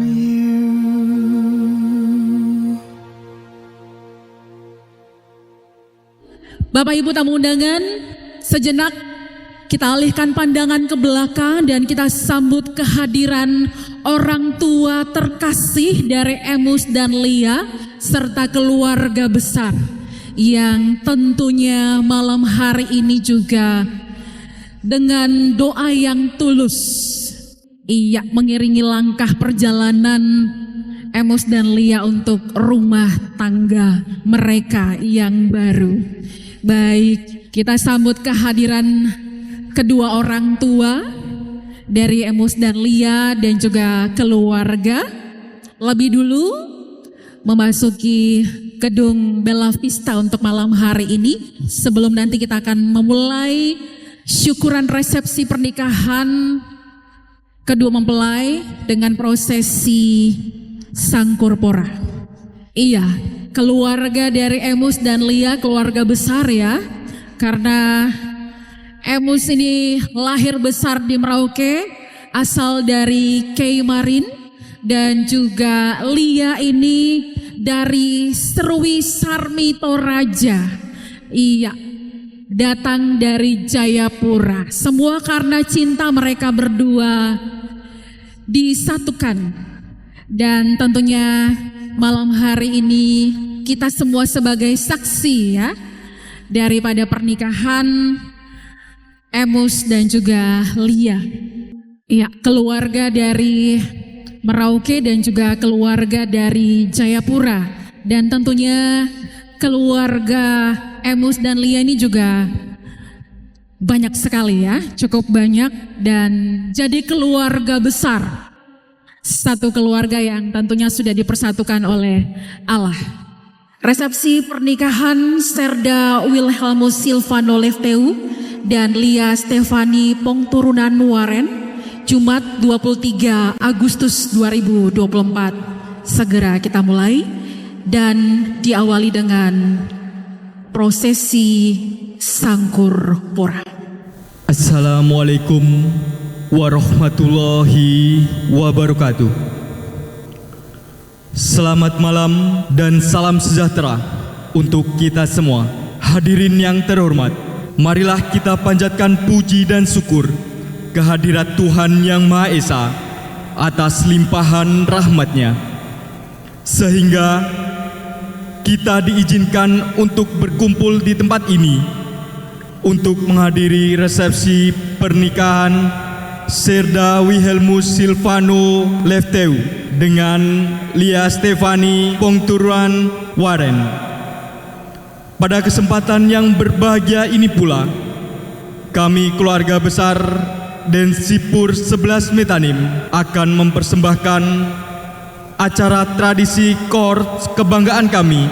you. Bapak Ibu tamu undangan, sejenak kita alihkan pandangan ke belakang dan kita sambut kehadiran orang tua terkasih dari Emus dan Lia serta keluarga besar yang tentunya malam hari ini juga dengan doa yang tulus mengiringi langkah perjalanan Emus dan Lia untuk rumah tangga mereka yang baru. Baik, kita sambut kehadiran kedua orang tua dari Emus dan Lia dan juga keluarga. Lebih dulu memasuki gedung Bella Vista untuk malam hari ini. Sebelum nanti kita akan memulai syukuran resepsi pernikahan kedua mempelai dengan prosesi sangkurpora. Iya, keluarga dari Emus dan Lia keluarga besar ya, karena Emus ini lahir besar di Merauke, asal dari Keimarin, dan juga Lia ini dari Serwi Sarmi Toraja. Iya, datang dari Jayapura. Semua karena cinta mereka berdua disatukan. Dan tentunya malam hari ini kita semua sebagai saksi ya daripada pernikahan Emus dan juga Lia. Ya, keluarga dari Merauke dan juga keluarga dari Jayapura, dan tentunya keluarga Emus dan Lia ini juga banyak sekali ya, cukup banyak, dan jadi keluarga besar. Satu keluarga yang tentunya sudah dipersatukan oleh Allah. Resepsi pernikahan Serda Wilhelmus Silvano Lefteu dan Lia Stefani Pongturunan Waren, Jumat 23 Agustus 2024. Segera kita mulai dan diawali dengan prosesi sangkur pora. Assalamualaikum warahmatullahi wabarakatuh. Selamat malam dan salam sejahtera untuk kita semua. Hadirin yang terhormat, marilah kita panjatkan puji dan syukur kehadirat Tuhan Yang Maha Esa atas limpahan rahmat-Nya, sehingga kita diizinkan untuk berkumpul di tempat ini untuk menghadiri resepsi pernikahan Serda Wilhelmus Silvano Lefteu dengan Lia Stefani Pongturunan Waren. Pada kesempatan yang berbahagia ini pula, kami keluarga besar Densipur 11 Metanim akan mempersembahkan acara tradisi Korps kebanggaan kami,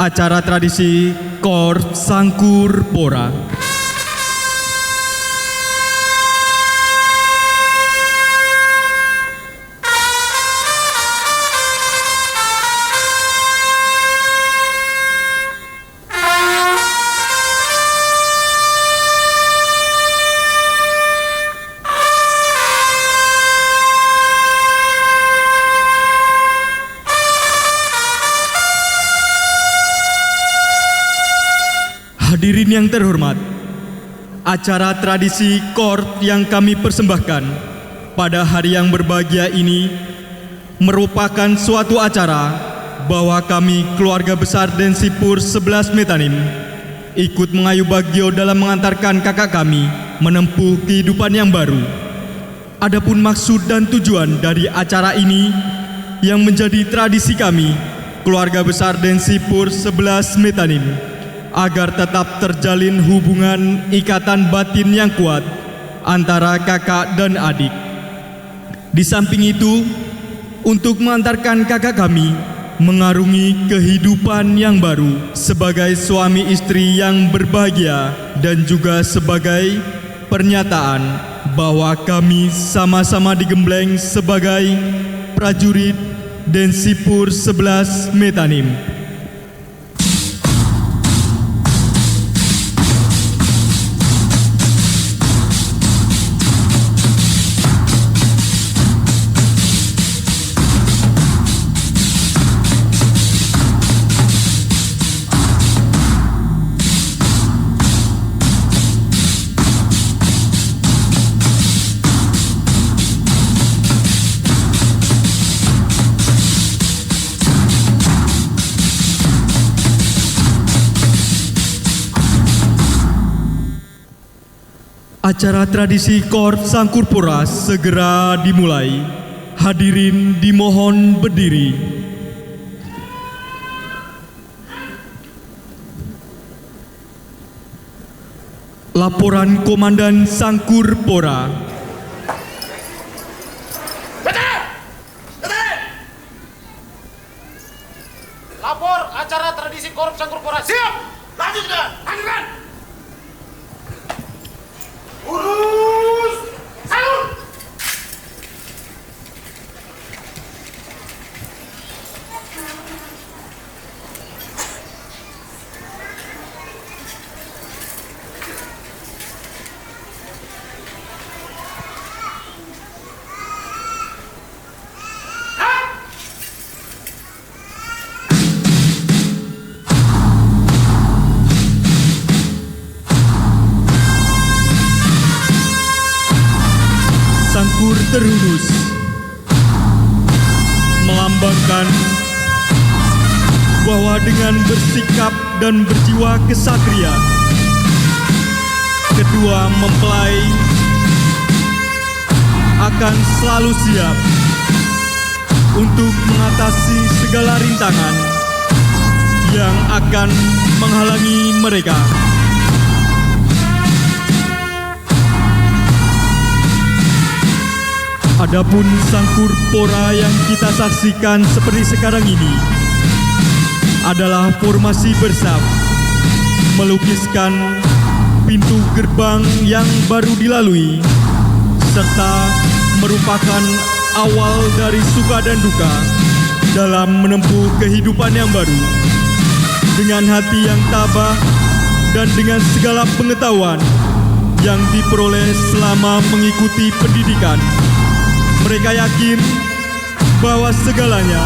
acara tradisi Korps Sangkur Pora. Hadirin yang terhormat, acara tradisi Korps yang kami persembahkan pada hari yang berbahagia ini merupakan suatu acara bahwa kami keluarga besar Densipur 11 Metanim ikut mengayuh bagio dalam mengantarkan kakak kami menempuh kehidupan yang baru. Adapun maksud dan tujuan dari acara ini yang menjadi tradisi kami keluarga besar Densipur 11 Metanim agar tetap terjalin hubungan ikatan batin yang kuat antara kakak dan adik. Di samping itu, untuk mengantarkan kakak kami mengarungi kehidupan yang baru sebagai suami istri yang berbahagia, dan juga sebagai pernyataan bahwa kami sama-sama digembleng sebagai prajurit Densipur 11 Metanim. Acara tradisi Korps Sangkur Pora segera dimulai. Hadirin dimohon berdiri. Laporan Komandan Sangkur Pora. Lapor acara tradisi Korps Sangkur Pora. Siap! Lanjutkan! Lanjutkan! Urus! Salut! Sangkur terhunus melambangkan bahwa dengan bersikap dan berjiwa kesatria, kedua mempelai akan selalu siap untuk mengatasi segala rintangan yang akan menghalangi mereka. Adapun sangkur pora yang kita saksikan seperti sekarang ini adalah formasi bersab, melukiskan pintu gerbang yang baru dilalui, serta merupakan awal dari suka dan duka dalam menempuh kehidupan yang baru. Dengan hati yang tabah dan dengan segala pengetahuan yang diperoleh selama mengikuti pendidikan, mereka yakin bahwa segalanya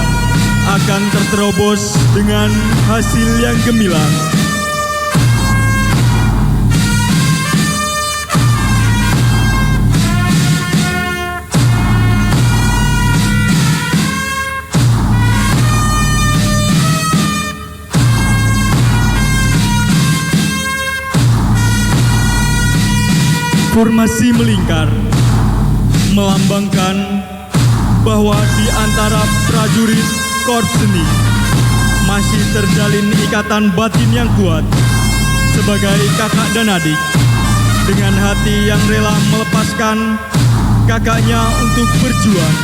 akan terterobos dengan hasil yang gemilang. Formasi melingkar melambangkan bahwa di antara prajurit Korps Seni masih terjalin ikatan batin yang kuat sebagai kakak dan adik, dengan hati yang rela melepaskan kakaknya untuk berjuang.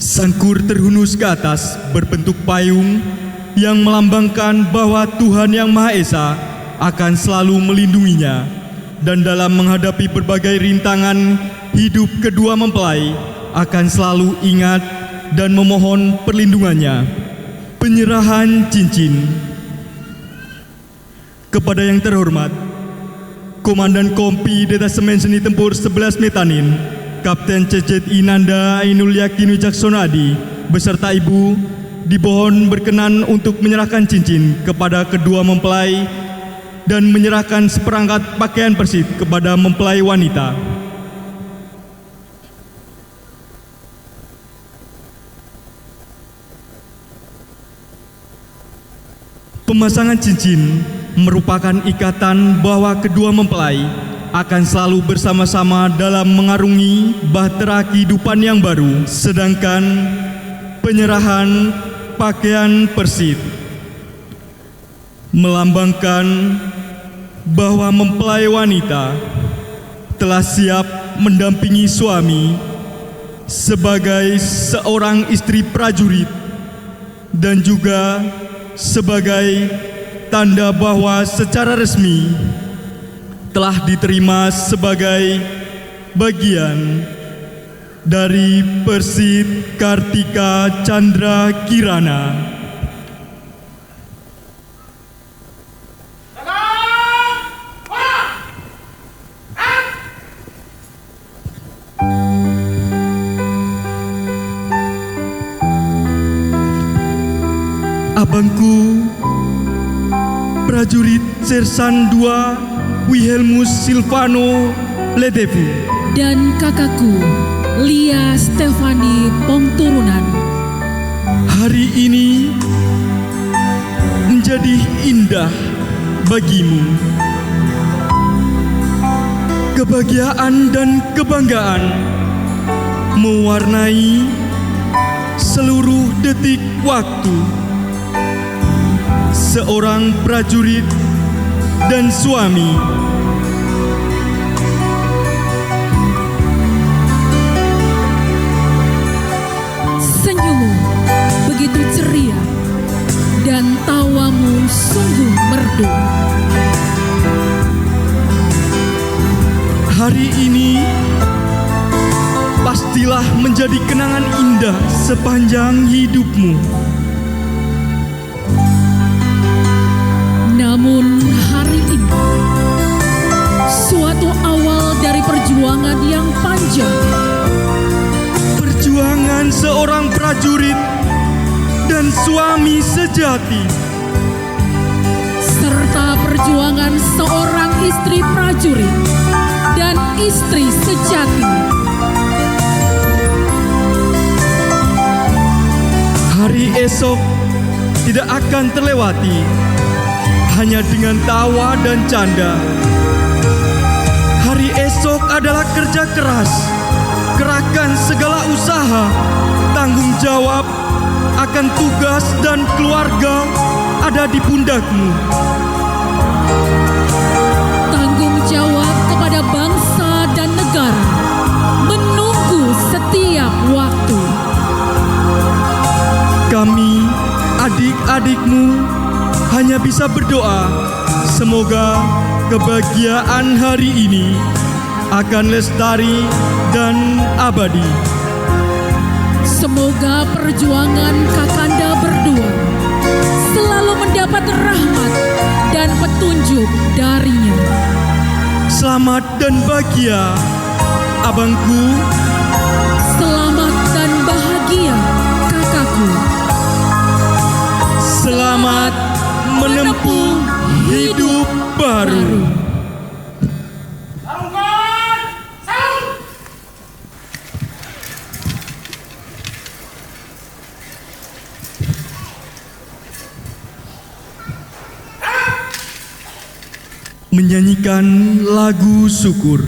Sangkur terhunus ke atas berbentuk payung yang melambangkan bahwa Tuhan Yang Maha Esa akan selalu melindunginya, dan dalam menghadapi berbagai rintangan hidup kedua mempelai akan selalu ingat dan memohon perlindungannya. Penyerahan cincin. Kepada yang terhormat Komandan Kompi Detasemen Seni Tempur 11 Metanin, Kapten CCI Nanda Ainul Yakin Wijaksona Adi beserta Ibu dimohon berkenan untuk menyerahkan cincin kepada kedua mempelai dan menyerahkan seperangkat pakaian persib kepada mempelai wanita. Pemasangan cincin merupakan ikatan bahwa kedua mempelai akan selalu bersama-sama dalam mengarungi bahtera kehidupan yang baru. Sedangkan penyerahan pakaian persib melambangkan bahwa mempelai wanita telah siap mendampingi suami sebagai seorang istri prajurit dan juga sebagai tanda bahwa secara resmi telah diterima sebagai bagian dari Persid Kartika Chandra Kirana. Abangku, prajurit Sersan II Wilhelmus Silvano Ledevu, dan kakakku Lia Stefani Pongturunan. Hari ini menjadi indah bagimu. Kebahagiaan dan kebanggaan mewarnai seluruh detik waktu. Seorang prajurit dan suami. Senyummu begitu ceria dan tawamu sungguh merdu. Hari ini pastilah menjadi kenangan indah sepanjang hidupmu. perjuangan yang panjang, perjuangan seorang prajurit dan suami sejati, serta perjuangan seorang istri prajurit dan istri sejati. Hari esok tidak akan terlewati hanya dengan tawa dan canda. Hari esok adalah kerja keras, kerahkan segala usaha, tanggung jawab akan tugas dan keluarga ada di pundakmu. Tanggung jawab kepada bangsa dan negara menunggu setiap waktu. Kami, adik-adikmu, hanya bisa berdoa semoga kebahagiaan hari ini akan lestari dan abadi. Semoga perjuangan Kakanda berdua selalu mendapat rahmat dan petunjuk darinya. Selamat dan bahagia, abangku. Selamat dan bahagia, kakakku. Selamat menempuh hidup baru. Menyanyikan lagu syukur.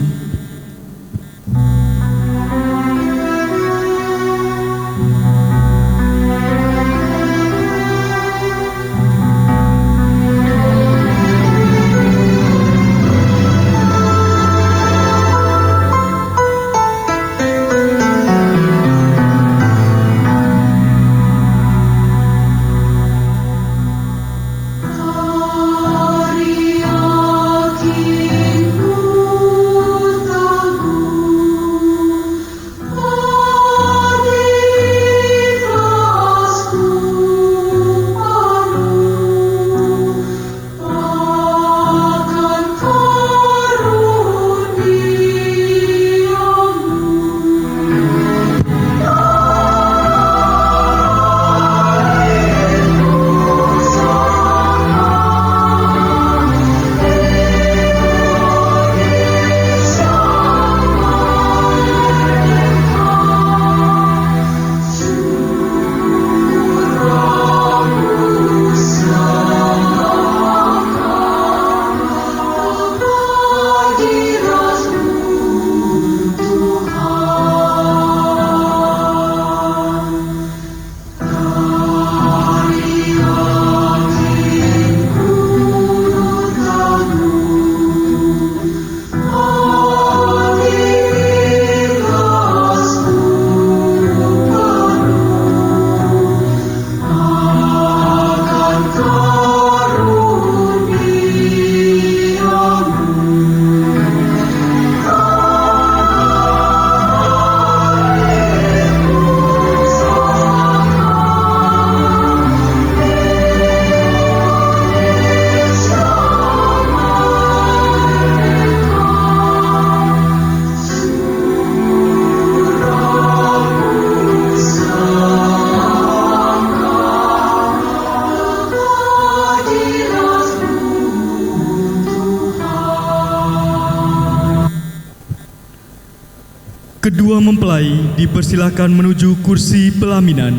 Kedua mempelai dipersilakan menuju kursi pelaminan.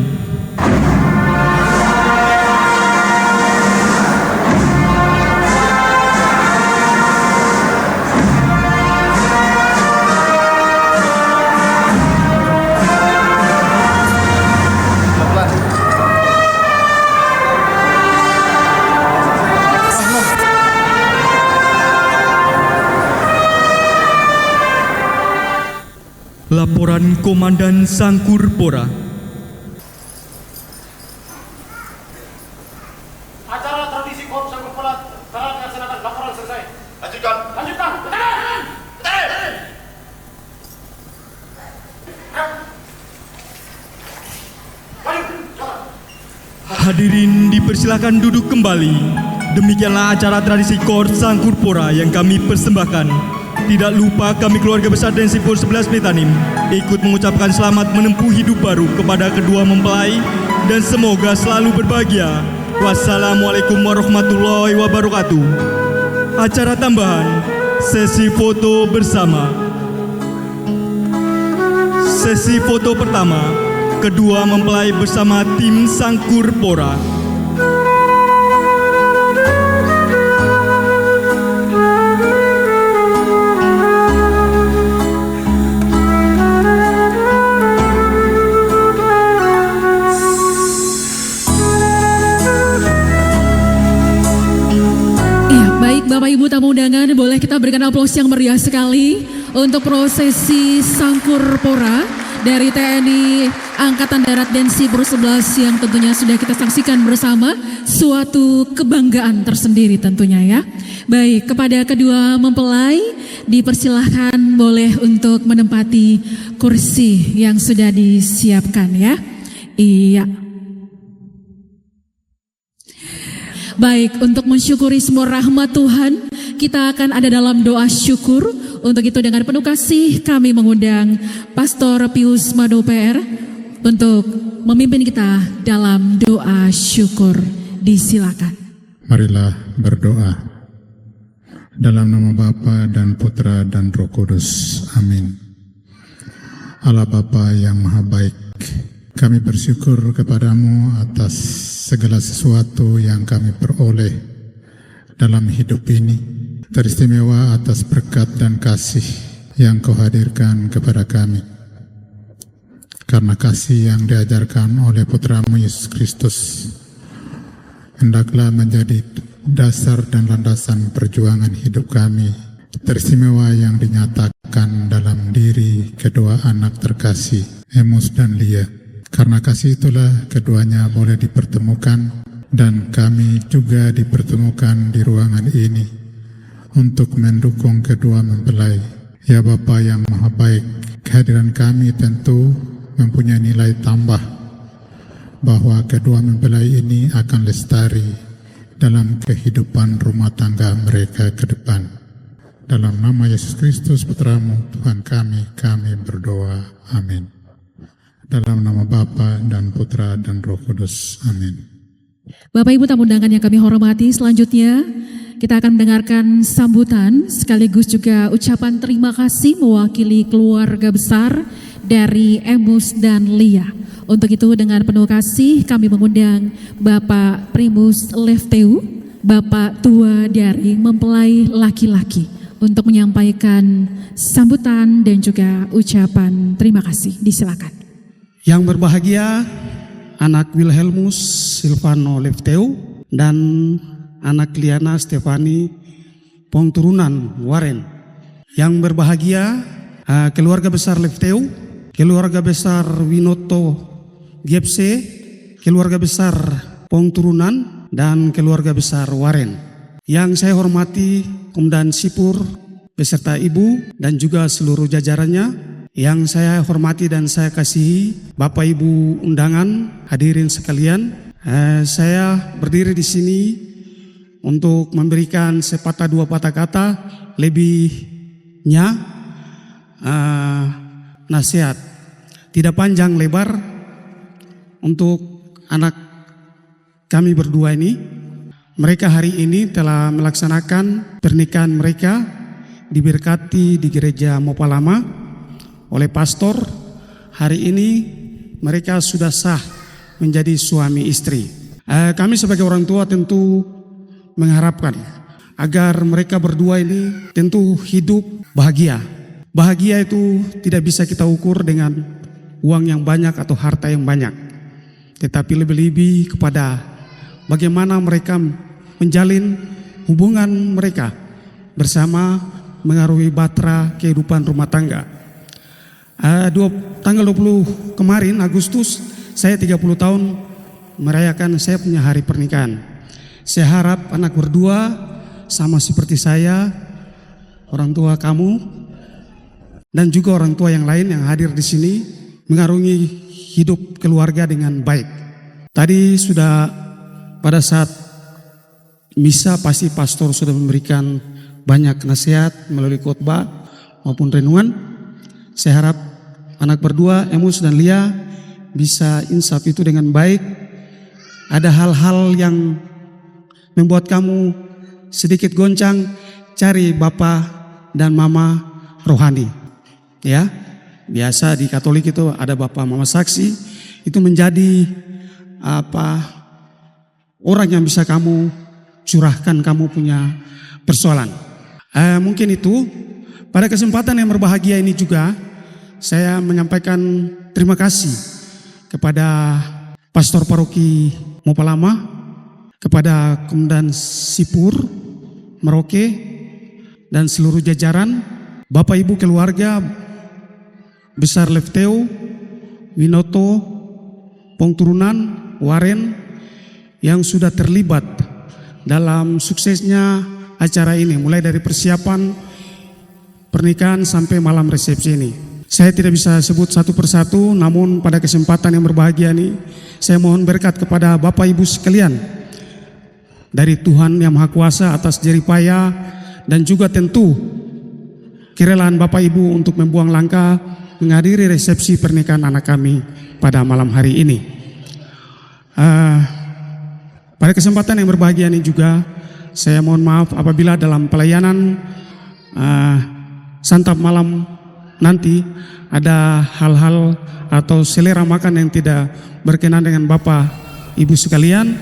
Laporan Komandan Sangkurpora. Acara tradisi Korps Sangkurpora telah dilaksanakan. Laporan selesai. Lanjutkan. Lanjutkan. Hadirin dipersilakan duduk kembali. Demikianlah acara tradisi Korps Sangkurpora yang kami persembahkan tidak lupa kami keluarga besar Densipur 11 Betanim ikut mengucapkan selamat menempuh hidup baru kepada kedua mempelai dan semoga selalu berbahagia. Wassalamualaikum warahmatullahi wabarakatuh. Acara tambahan, sesi foto bersama. Sesi foto pertama, kedua mempelai bersama tim Sangkur Pora. Bapak Ibu tamu undangan, boleh kita berikan aplaus yang meriah sekali untuk prosesi Sangkur Pora dari TNI Angkatan Darat Densipur 11 yang tentunya sudah kita saksikan bersama, suatu kebanggaan tersendiri tentunya ya. Baik, kepada kedua mempelai dipersilahkan boleh untuk menempati kursi yang sudah disiapkan ya. Iya. Baik, untuk mensyukuri semua rahmat Tuhan, kita akan ada dalam doa syukur. Untuk itu dengan penuh kasih kami mengundang Pastor Pius Mado PR untuk memimpin kita dalam doa syukur. Disilakan. Marilah berdoa. Dalam nama Bapa dan Putra dan Roh Kudus. Amin. Allah Bapa yang Maha Baik, kami bersyukur kepadamu atas segala sesuatu yang kami peroleh dalam hidup ini, teristimewa atas berkat dan kasih yang kau hadirkan kepada kami. Karena kasih yang diajarkan oleh Putramu Yesus Kristus, hendaklah menjadi dasar dan landasan perjuangan hidup kami, teristimewa yang dinyatakan dalam diri kedua anak terkasih, Emus dan Lia. Karena kasih itulah keduanya boleh dipertemukan dan kami juga dipertemukan di ruangan ini untuk mendukung kedua mempelai. Ya Bapa yang Maha Baik, kehadiran kami tentu mempunyai nilai tambah bahwa kedua mempelai ini akan lestari dalam kehidupan rumah tangga mereka ke depan. Dalam nama Yesus Kristus Putramu Tuhan kami berdoa. Amin. Dalam nama Bapa dan Putra dan Roh Kudus. Amin. Bapak Ibu tamu undangan yang kami hormati, selanjutnya kita akan mendengarkan sambutan sekaligus juga ucapan terima kasih mewakili keluarga besar dari Emus dan Lia. Untuk itu dengan penuh kasih kami mengundang Bapak Primus Lefteu, Bapak tua dari mempelai laki-laki, untuk menyampaikan sambutan dan juga ucapan terima kasih. Disilakan. Yang berbahagia anak Wilhelmus Silvano Lefteu dan anak Liana Stefani Pongturunan Waren. Yang berbahagia keluarga besar Lefteu, keluarga besar Winoto Gepse, keluarga besar Pongturunan dan keluarga besar Waren. Yang saya hormati Komandan Sipur beserta ibu dan juga seluruh jajarannya. Yang saya hormati dan saya kasihi Bapak Ibu undangan, hadirin sekalian, saya berdiri di sini untuk memberikan sepatah dua patah kata lebihnya nasihat, tidak panjang lebar untuk anak kami berdua ini. Mereka hari ini telah melaksanakan pernikahan mereka diberkati di gereja Mopalama oleh pastor. Hari ini mereka sudah sah menjadi suami istri. Kami sebagai orang tua tentu mengharapkan agar mereka berdua ini tentu hidup bahagia. Bahagia itu tidak bisa kita ukur dengan uang yang banyak atau harta yang banyak, tetapi lebih-lebih kepada bagaimana mereka menjalin hubungan mereka bersama mengarungi bahtera kehidupan rumah tangga. Tanggal 20 kemarin Agustus saya 30 tahun merayakan saya punya hari pernikahan. Saya harap anak berdua sama seperti saya, orang tua kamu dan juga orang tua yang lain yang hadir di sini mengarungi hidup keluarga dengan baik. Tadi sudah pada saat misa pasti pastor sudah memberikan banyak nasihat melalui khotbah. maupun renungan. Saya harap anak berdua, Emus dan Lia, bisa insaf itu dengan baik. Ada hal-hal yang membuat kamu sedikit goncang, cari Bapak dan Mama rohani. Ya, biasa di Katolik itu ada Bapak Mama saksi, itu menjadi orang yang bisa kamu curahkan kamu punya persoalan. Mungkin itu. Pada kesempatan yang berbahagia ini juga saya menyampaikan terima kasih kepada Pastor Paroki Mopalama, kepada Komandan Sipur Merauke, dan seluruh jajaran, Bapak Ibu keluarga besar Lefteu, Winoto, Pongturunan, Waren, yang sudah terlibat dalam suksesnya acara ini, mulai dari persiapan pernikahan sampai malam resepsi ini. Saya tidak bisa sebut satu persatu, namun pada kesempatan yang berbahagia ini, saya mohon berkat kepada Bapak Ibu sekalian dari Tuhan Yang Maha Kuasa atas jeripaya dan juga tentu kerelaan Bapak Ibu untuk membuang langkah menghadiri resepsi pernikahan anak kami pada malam hari ini. Pada kesempatan yang berbahagia ini juga, saya mohon maaf apabila dalam pelayanan santap malam nanti ada hal-hal atau selera makan yang tidak berkenan dengan Bapak Ibu sekalian.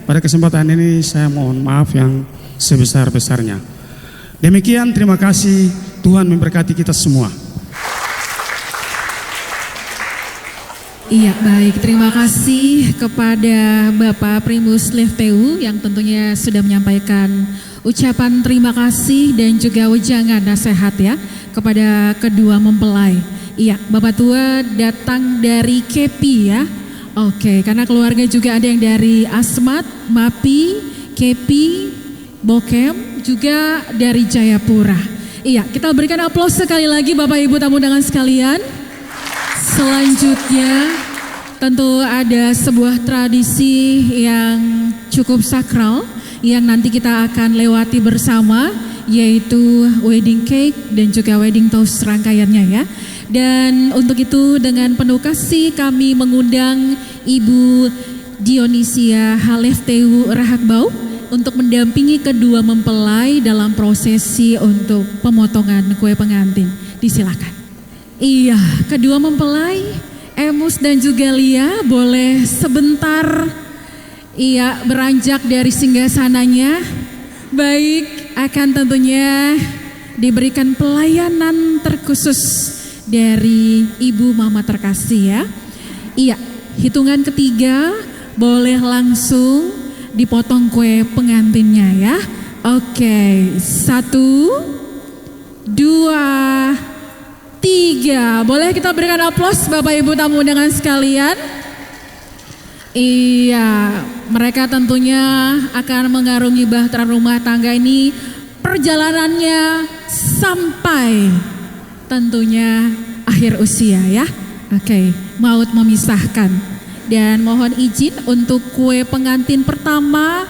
Pada kesempatan ini saya mohon maaf yang sebesar-besarnya. Demikian, terima kasih. Tuhan memberkati kita semua. Iya, baik, terima kasih kepada Bapak Primus Lefteu yang tentunya sudah menyampaikan ucapan terima kasih dan juga wejangan nasihat ya kepada kedua mempelai. Iya, Bapak Tua datang dari Kepi ya. Oke, karena keluarga juga ada yang dari Asmat, Mapi, Kepi, Bokem, juga dari Jayapura. Iya, kita berikan aplaus sekali lagi Bapak Ibu tamu undangan sekalian. Selanjutnya tentu ada sebuah tradisi yang cukup sakral yang nanti kita akan lewati bersama, yaitu wedding cake dan juga wedding toast rangkaiannya ya. Dan untuk itu dengan penuh kasih kami mengundang Ibu Dionisia Halefteu Rahakbau untuk mendampingi kedua mempelai dalam prosesi untuk pemotongan kue pengantin. Disilakan. Iya, kedua mempelai Emus dan juga Lia boleh sebentar beranjak dari singgasananya. Baik, akan tentunya diberikan pelayanan terkhusus dari Ibu Mama terkasih ya. Iya, hitungan ketiga boleh langsung dipotong kue pengantinnya ya. Oke, 1, 2, 3. Boleh kita berikan aplaus Bapak Ibu tamu undangan sekalian. Iya, mereka tentunya akan mengarungi bahtera rumah tangga ini, perjalanannya sampai tentunya akhir usia ya. Oke, maut memisahkan. Dan mohon izin untuk kue pengantin pertama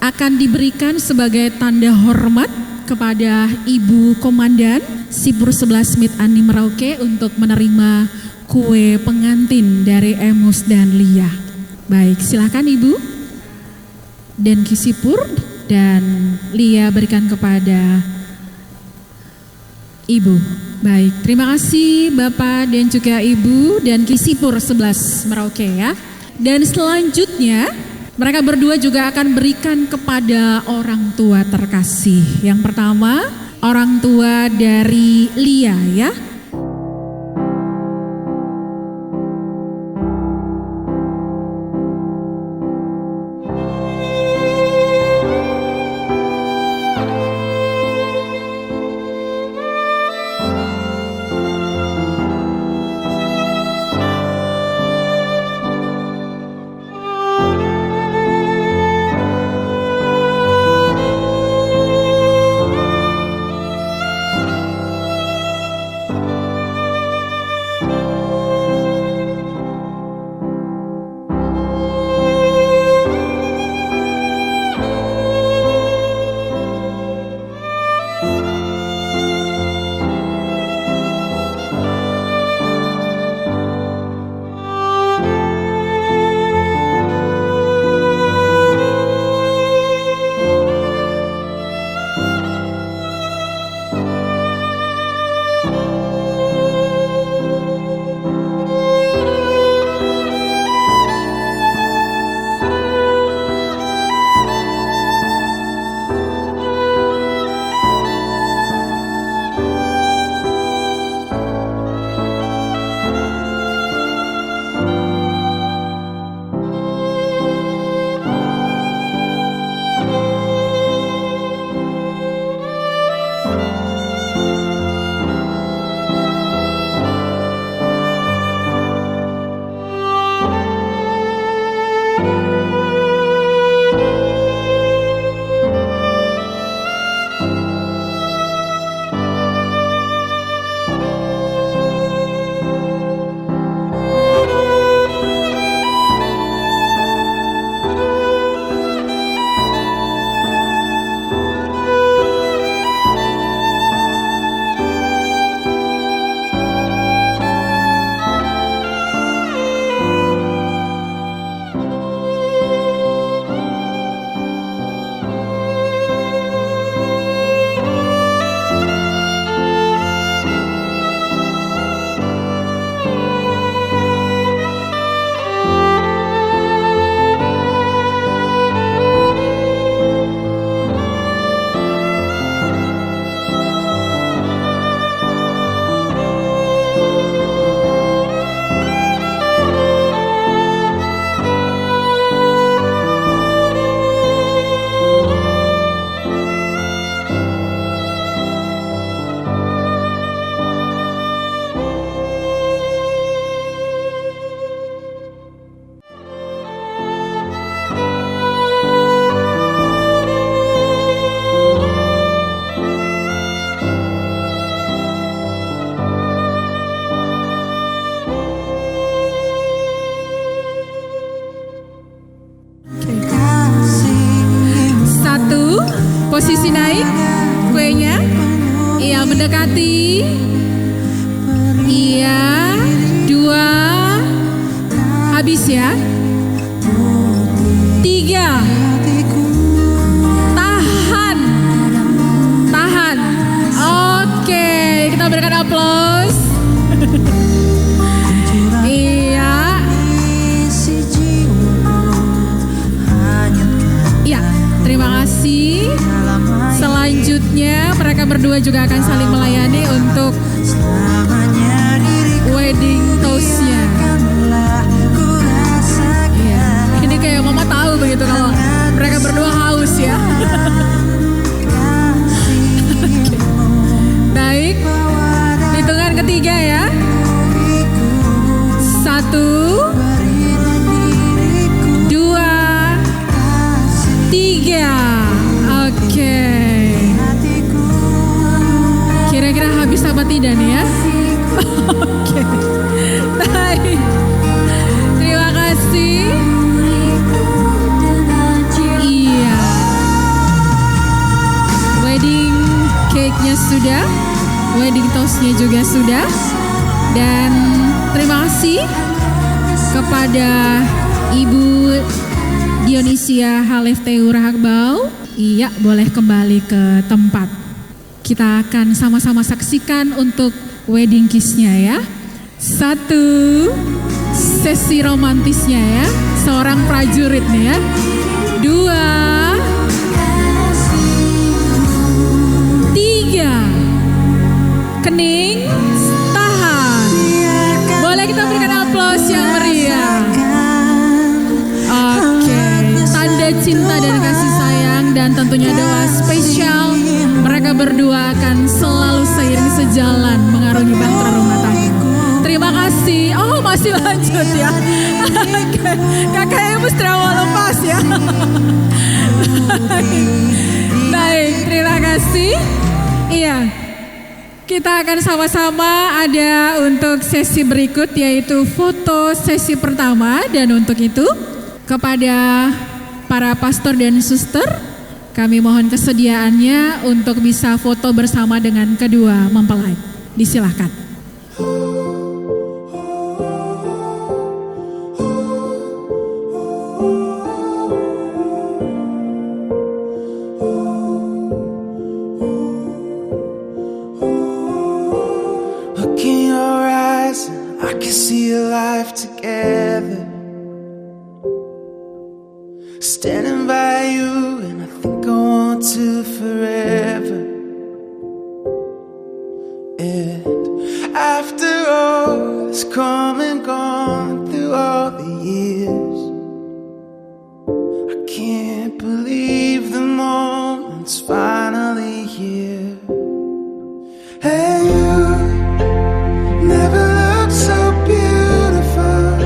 akan diberikan sebagai tanda hormat kepada Ibu Komandan Sipur 11 Smith Ani Merauke untuk menerima kue pengantin dari Emus dan Lia. Baik, silakan Ibu dan Kisipur dan Lia berikan kepada Ibu. Baik, terima kasih Bapak dan juga Ibu dan Kisipur 11 Merauke ya. Dan selanjutnya mereka berdua juga akan berikan kepada orang tua terkasih. Yang pertama, orang tua dari Lia ya. Posisi naik kuenya. Iya, mendekati. Iya, 2. Habis ya. 3. Tahan. Oke, kita berikan aplaus. Iya. Iya, terima kasih. Selanjutnya mereka berdua juga akan saling melayani untuk wedding toast-nya. Iya, ini kayak mama tahu begitu kalau mereka berdua haus ya. Baik, hitungan ketiga ya. 1, 2, 3. Oke. Kira-kira habis apa tidak nih ya? Oke. Baik. Terima kasih. Iya. Wedding cake-nya sudah, wedding toast-nya juga sudah. Dan terima kasih kepada Ibu Dionisia Halefteu Rahakbau. Iya, boleh kembali ke tempat. Kita akan sama-sama saksikan untuk wedding kiss-nya ya. 1, sesi romantisnya ya, seorang prajurit nih ya. 2, 3, kening, tahan. Boleh kita berikan aplaus yang meriah. Oke, tanda cinta dan kasih sayang dan tentunya doa spesial. Mereka berdua akan selalu seiring sejalan mengarungi bahtera rumah tangga. Terima kasih. Oh, masih lanjut ya. Kakaknya mesti mau lepas ya. Baik, terima kasih. Iya, kita akan sama-sama ada untuk sesi berikut, yaitu foto sesi pertama. Dan untuk itu kepada para pastor dan suster, kami mohon kesediaannya untuk bisa foto bersama dengan kedua mempelai. Disilahkan. Look in your eyes, I can see a life together. Standing by you, and I think I want to forever. And after all that's come and gone through all the years, I can't believe the moment's finally here. Hey, you never looked so beautiful.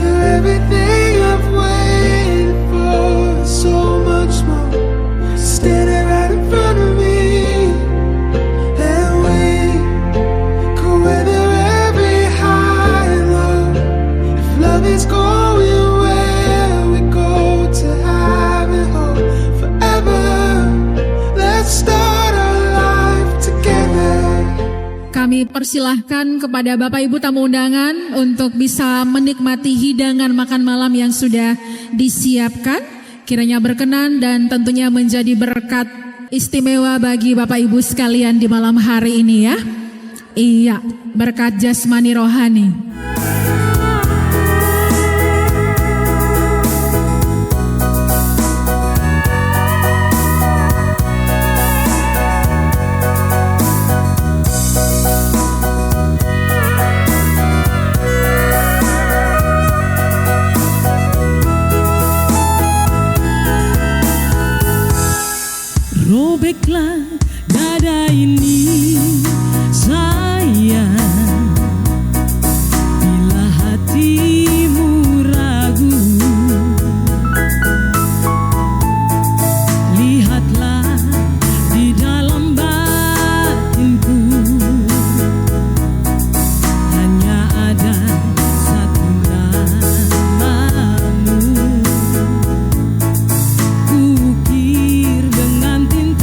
You're everything I've waited for, so much more. Standing right in front of me, and we could weather every high and low. If love is going where we go to have it all forever, let's start our life together. Kami persilahkan kepada Bapak Ibu tamu undangan untuk bisa menikmati hidangan makan malam yang sudah disiapkan. Kiranya berkenan dan tentunya menjadi berkat istimewa bagi Bapak Ibu sekalian di malam hari ini ya. Iya, berkat jasmani rohani. Robeklah dada ini sayang, bila hatimu ragu, lihatlah di dalam batinku, hanya ada satu namamu. Kukir dengan tinta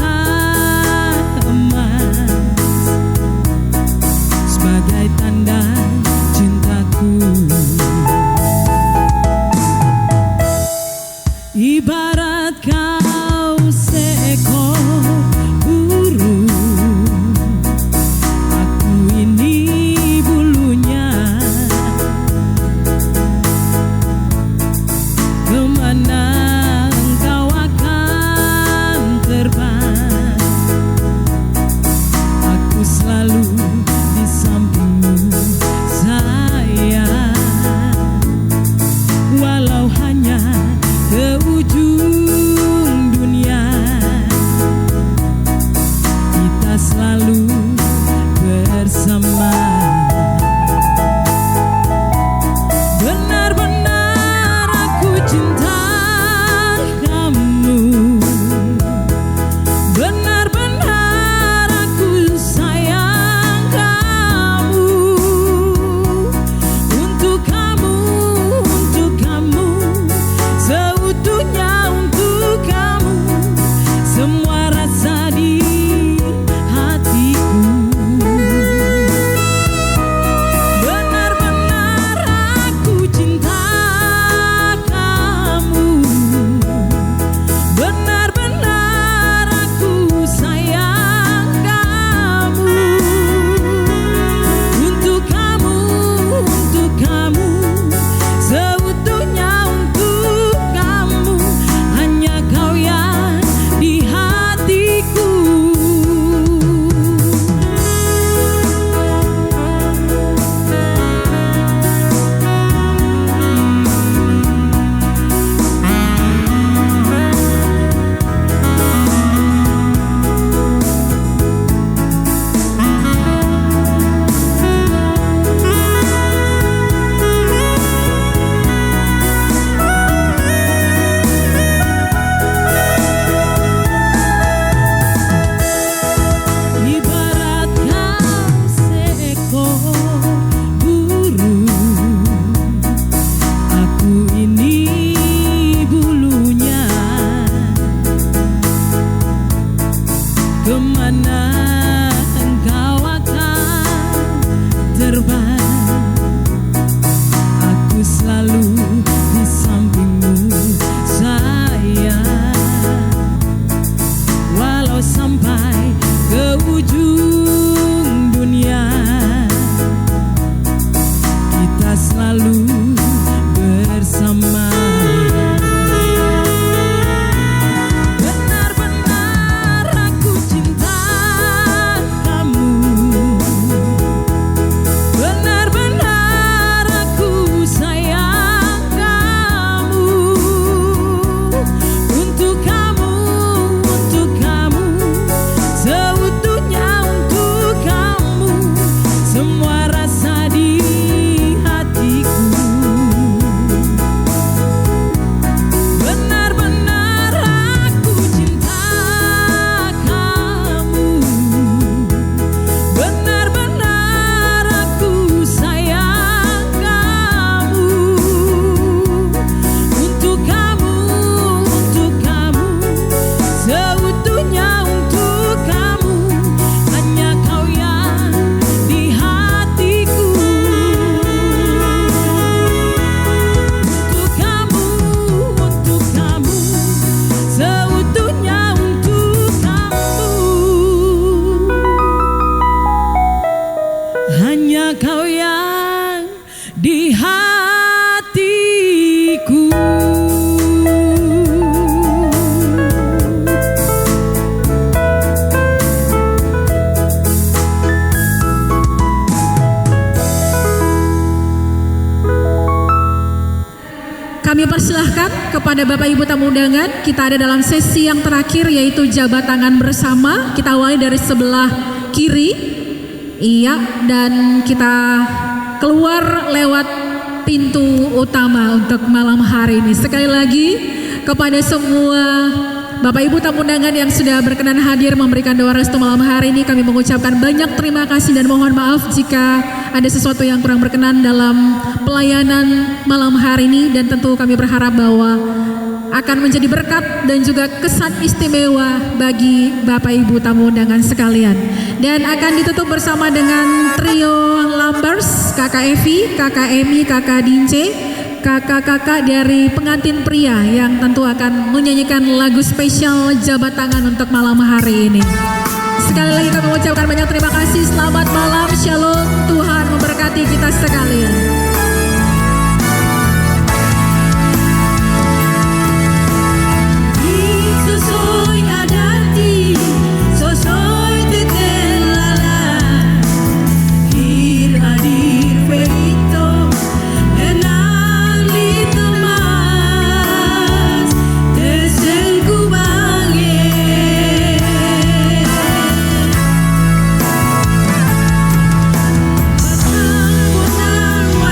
semua rasa di hatiku. Benar-benar aku cinta kamu, benar-benar aku sayang kamu. Untuk kamu, seutuhnya untuk kamu, hanya kau yang di hatiku. Ibarat kau seekor burung, aku ini bulunya. Kemana engkau akan terbang, aku selalu di sampingmu sayang. Walau sampai ke ujung dunia, kita selalu bersama. Benar-benar aku cinta kamu, benar-benar aku sayang kamu. Untuk kamu, seutuhnya untuk kamu, semua rasa di hatiku. Benar-benar aku cinta kamu, benar-benar aku sayang kamu. Untuk kamu, seutuhnya untuk kamu, hanya kau yang di hatiku. Untuk kamu, seutuhnya untuk kamu, hanya kau yang di hatiku. Kami persilahkan kepada Bapak Ibu tamu undangan, kita ada dalam sesi yang terakhir yaitu jabat tangan bersama. Kita awali dari sebelah kiri, iya, dan kita keluar lewat pintu utama untuk malam hari ini. Sekali lagi kepada semua Bapak Ibu tamu undangan yang sudah berkenan hadir memberikan doa restu malam hari ini, kami mengucapkan banyak terima kasih dan mohon maaf jika ada sesuatu yang kurang berkenan dalam pelayanan malam hari ini, dan tentu kami berharap bahwa akan menjadi berkat dan juga kesan istimewa bagi Bapak Ibu tamu undangan sekalian. Dan akan ditutup bersama dengan trio Lambers, Kakak Evi, Kakak Emi, Kakak Dince, kakak-kakak dari pengantin pria yang tentu akan menyanyikan lagu spesial jabat tangan untuk malam hari ini. Sekali lagi kami mengucapkan banyak terima kasih. Selamat malam, shalom, Tuhan memberkati kita sekalian. Benar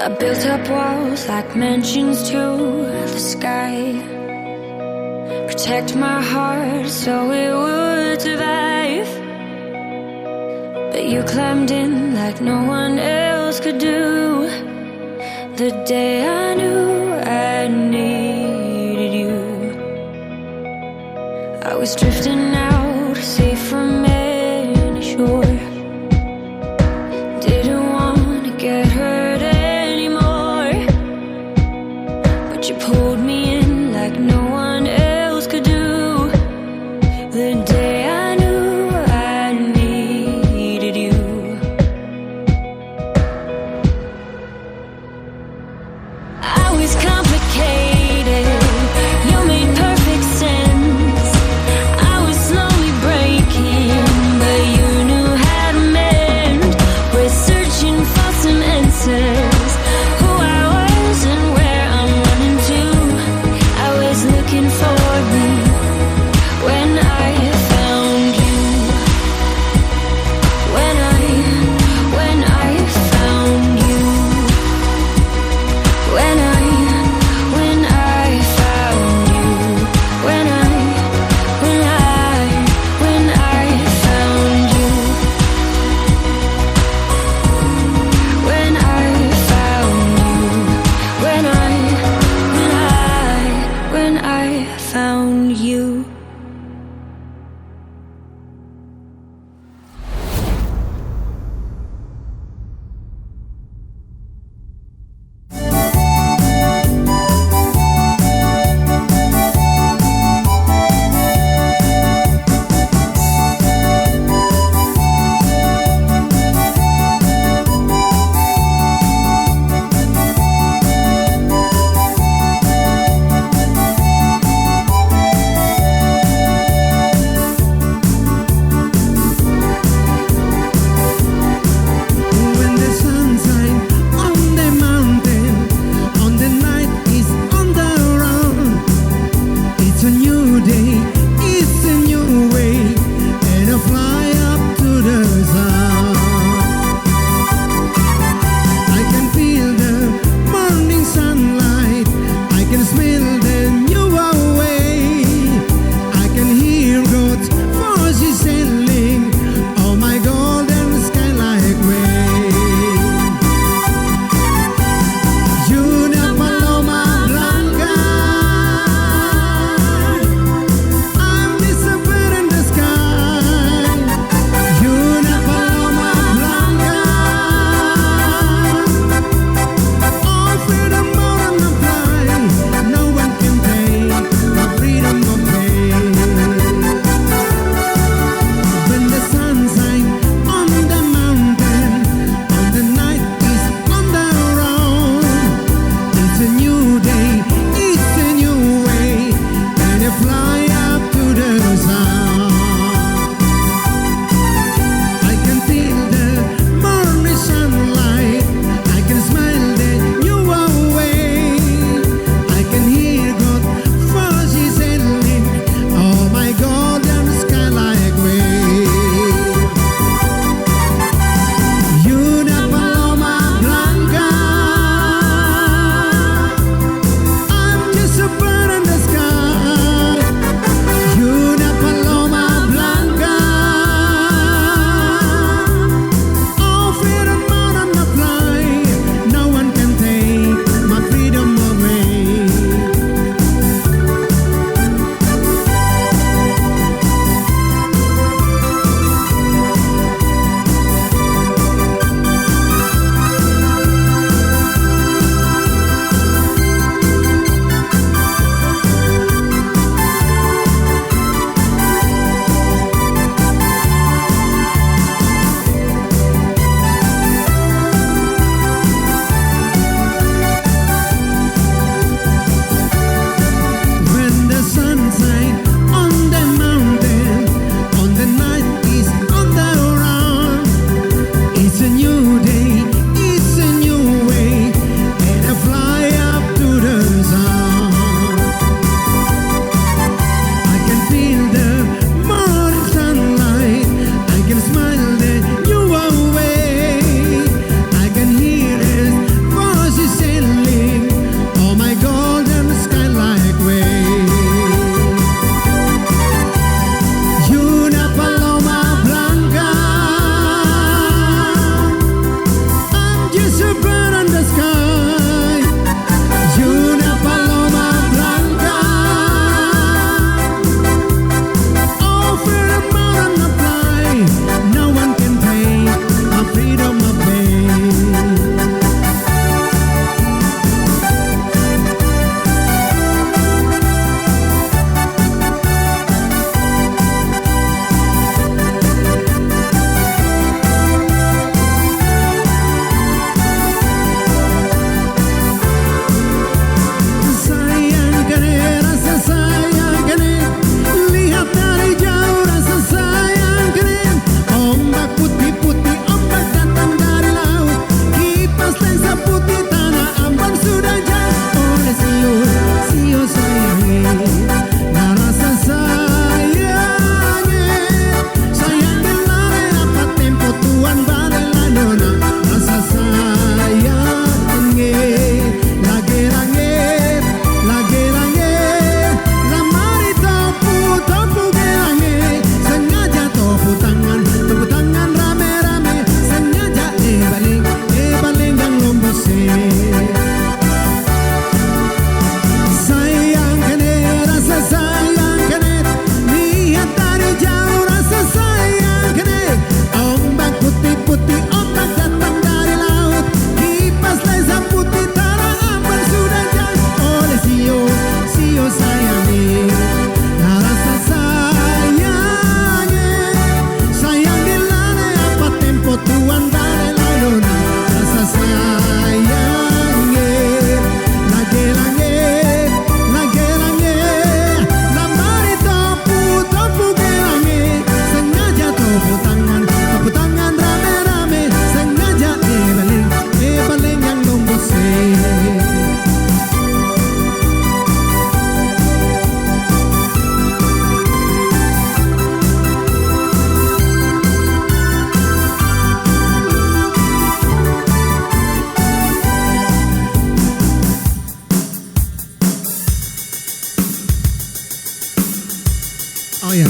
I built up walls like mansions to the sky. Protect my heart so it would survive. But you climbed in like no one else could do. The day I knew I needed you, I was drifting out, safe from any shore. Didn't want to get hurt anymore, but you pulled me in like no one else could do. The day I knew I needed you. I was complicated, you made perfect sense. I was slowly breaking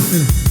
Sudah.